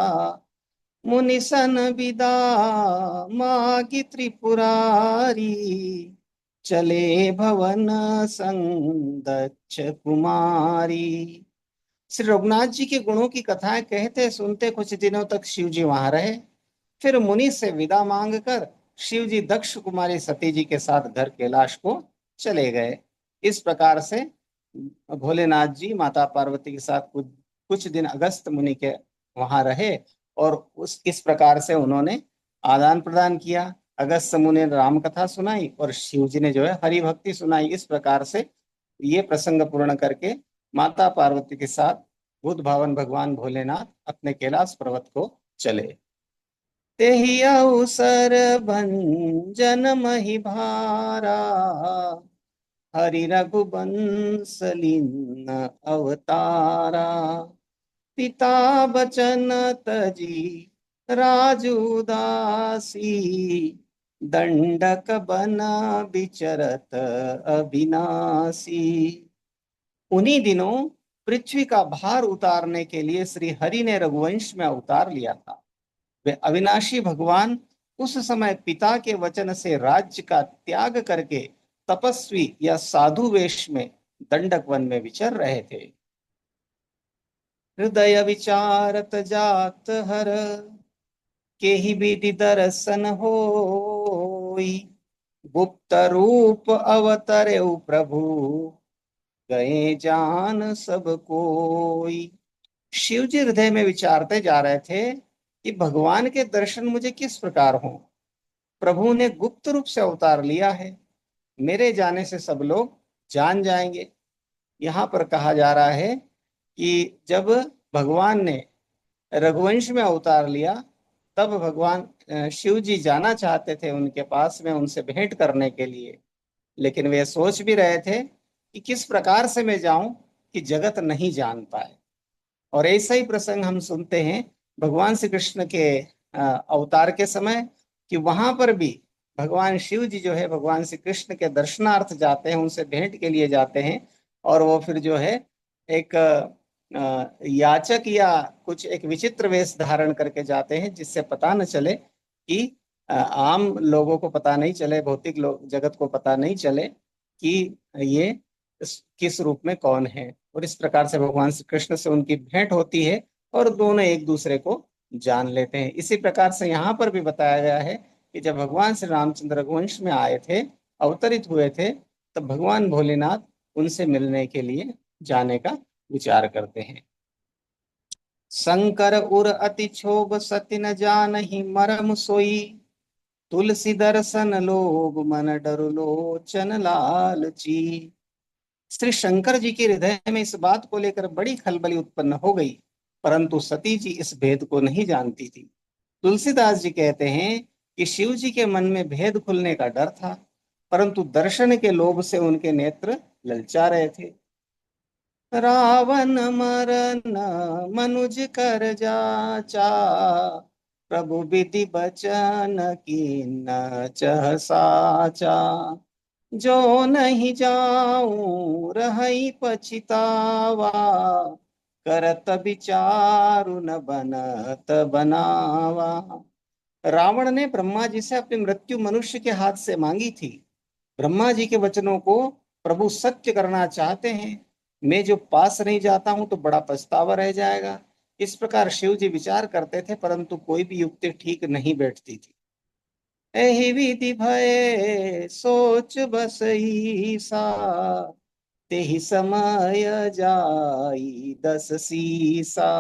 C: मुनिसन विदा मागी त्रिपुरारी, चले भवन संदक्ष कुमारी। श्री रघुनाथ जी के गुणों की कथाएं कहते सुनते कुछ दिनों तक शिव जी वहां रहे। फिर मुनि से विदा मांगकर शिव जी दक्ष कुमारी सती जी के साथ घर कैलाश को चले गए। इस प्रकार से भोलेनाथ जी माता पार्वती के साथ कुछ दिन अगस्त मुनि के वहां रहे और इस प्रकार से उन्होंने आदान प्रदान किया। अगस्त मुनि ने राम कथा सुनाई और शिव जी ने जो है हरि भक्ति सुनाई। इस प्रकार से ये प्रसंग पूर्ण करके माता पार्वती के साथ बुद्ध भावन भगवान भोलेनाथ अपने कैलाश पर्वत को चले। तेहि अवसर भंजन मही भारा, हरि रघुवंश लीन अवतारा। पिता बचन तजी राजू दासी, दंडक बना विचरत अविनाशी। उन्हीं दिनों पृथ्वी का भार उतारने के लिए श्री हरि ने रघुवंश में अवतार लिया था। वे अविनाशी भगवान उस समय पिता के वचन से राज्य का त्याग करके तपस्वी या साधु वेश में दंडक वन में विचर रहे थे। हृदय विचारत जात हर, के ही विधि दर्शन होई। गुप्त रूप अवतरे प्रभु, गए जान सब कोई। शिव जी हृदय में विचारते जा रहे थे कि भगवान के दर्शन मुझे किस प्रकार हों। प्रभु ने गुप्त रूप से अवतार लिया है, मेरे जाने से सब लोग जान जाएंगे। यहाँ पर कहा जा रहा है कि जब भगवान ने रघुवंश में अवतार लिया, तब भगवान शिव जी जाना चाहते थे उनके पास में, उनसे भेंट करने के लिए। लेकिन वे सोच भी रहे थे कि किस प्रकार से मैं जाऊं कि जगत नहीं जान पाए। और ऐसा ही प्रसंग हम सुनते हैं भगवान श्री कृष्ण के अवतार के समय, कि वहां पर भी भगवान शिव जी जो है भगवान श्री कृष्ण के दर्शनार्थ जाते हैं, उनसे भेंट के लिए जाते हैं। और वो फिर जो है एक याचक या कुछ एक विचित्र वेश धारण करके जाते हैं, जिससे पता न चले कि आम लोगों को पता नहीं चले, भौतिक लोग जगत को पता नहीं चले कि ये किस रूप में कौन है। और इस प्रकार से भगवान श्री कृष्ण से उनकी भेंट होती है और दोनों एक दूसरे को जान लेते हैं। इसी प्रकार से यहाँ पर भी बताया गया है कि जब भगवान श्री रामचंद्र रघुवंश में आए थे अवतरित हुए थे, तब भगवान भोलेनाथ उनसे मिलने के लिए जाने का विचार करते हैं। शंकर उर अति क्षोभ सति न जानहि मरम सोई, तुलसी दर्शन लोभ मन डरु लोचन लालची। श्री शंकर जी के हृदय में इस बात को लेकर बड़ी खलबली उत्पन्न हो गई, परंतु सती जी इस भेद को नहीं जानती थी। तुलसीदास जी कहते हैं कि शिव जी के मन में भेद खुलने का डर था, परंतु दर्शन के लोभ से उनके नेत्र ललचा रहे थे। रावण मरन मनुज कर जाचा, प्रभु विधि बचन की न चह साचा। जो नहीं जाऊं रही पछितावा, करत विचारु न बनत बनावा। रावण ने ब्रह्मा जी से अपनी मृत्यु मनुष्य के हाथ से मांगी थी। ब्रह्मा जी के वचनों को प्रभु सत्य करना चाहते हैं। मैं जो पास नहीं जाता हूं तो बड़ा पछतावा रह जाएगा। इस प्रकार शिव जी विचार करते थे, परंतु कोई भी युक्ति ठीक नहीं बैठती थी। एहि विधि भय सोच बस ईसा, तेहि समय जाई 10 सीसा।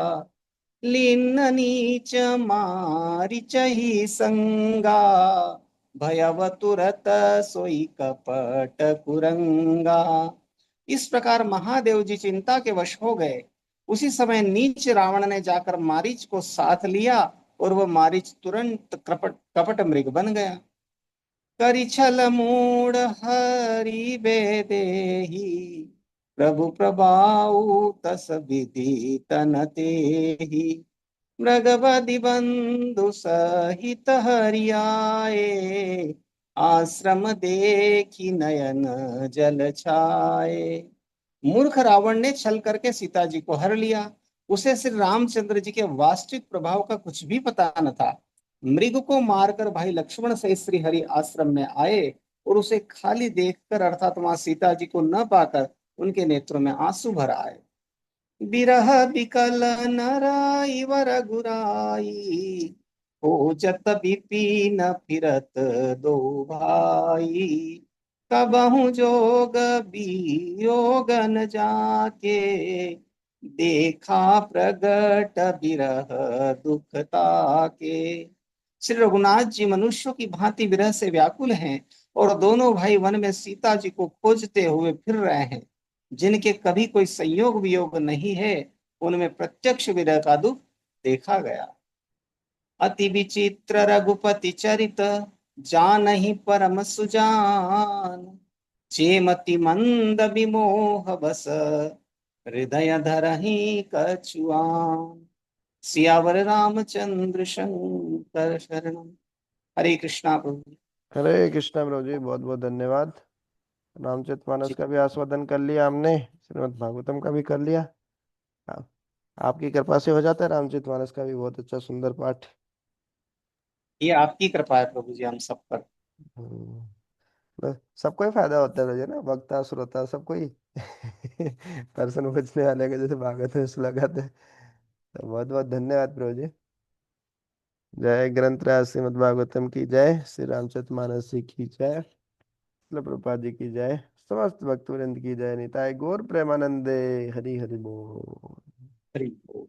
C: लीन नीच मारिचहि संगा, भयव तुरत सोई कपट कुरंगा। इस प्रकार महादेव जी चिंता के वश हो गए। उसी समय नीच रावण ने जाकर मारीच को साथ लिया, और वह मारीच तुरंत कपट कपट मृग बन गया। करि छल मूढ़ हरि बेदेही, प्रभु प्रभाऊ तस विधि तन तेहि। मृगवधि बंधु सहित हरियाए, आश्रम देखी नयन जल छाए। मूर्ख रावण ने छल करके सीता जी को हर लिया। उसे श्री रामचंद्र जी के वास्तविक प्रभाव का कुछ भी पता न था। मृग को मारकर भाई लक्ष्मण सहित श्री हरि आश्रम में आए, और उसे खाली देखकर अर्थात वहां सीता जी को न पाकर उनके नेत्रों में आंसू भर आए। बिरह बिकल नराई वर गुराई, हो जत विपिन फिरत दो भाई। कबहु जोग बियोग न जाके, देखा प्रगट बिरह दुख ताके। श्री रघुनाथ जी मनुष्यों की भांति विरह से व्याकुल हैं, और दोनों भाई वन में सीता जी को खोजते हुए फिर रहे हैं। जिनके कभी कोई संयोग वियोग नहीं है, उनमें प्रत्यक्ष विरह का दुख देखा गया। अति विचित्र रघुपति चरित, जानहि परम सुजान। जेमति मंद विमोह बस, हृदय धरहि कछुआन। सियावर रामचंद्र शंकर शरणम। हरे कृष्णा प्रभु।
A: हरे कृष्णा प्रभु जी, बहुत बहुत धन्यवाद। रामचरितमानस
C: जी,
A: का भी आस्वादन कर लिया हमने, श्रीमद् भागवतम का भी कर लिया। आप, आपकी कृपा से हो जाता है रामचरितमानस का भी बहुत अच्छा सुंदर पाठ।
C: ये आपकी कृपा है प्रभु जी हम सब पर।
A: हम्म, बस सबको ही फायदा होता है ना, वक्ता श्रोता सबको ही दर्शन पूछने वाले के जैसे भागवत में श्लोक आते हैं। तो बहुत बहुत धन्यवाद प्रभु जी। जय ग्रंथ राज श्रीमद् भागवतम की जय, श्री रामचरितमानस जी की जय, शिल प्रभुपाद जी की जय, समस्त भक्तवृंद की जय। निताय गौर प्रेमानंदे, हरि हरि बोल।
C: हरि बोल।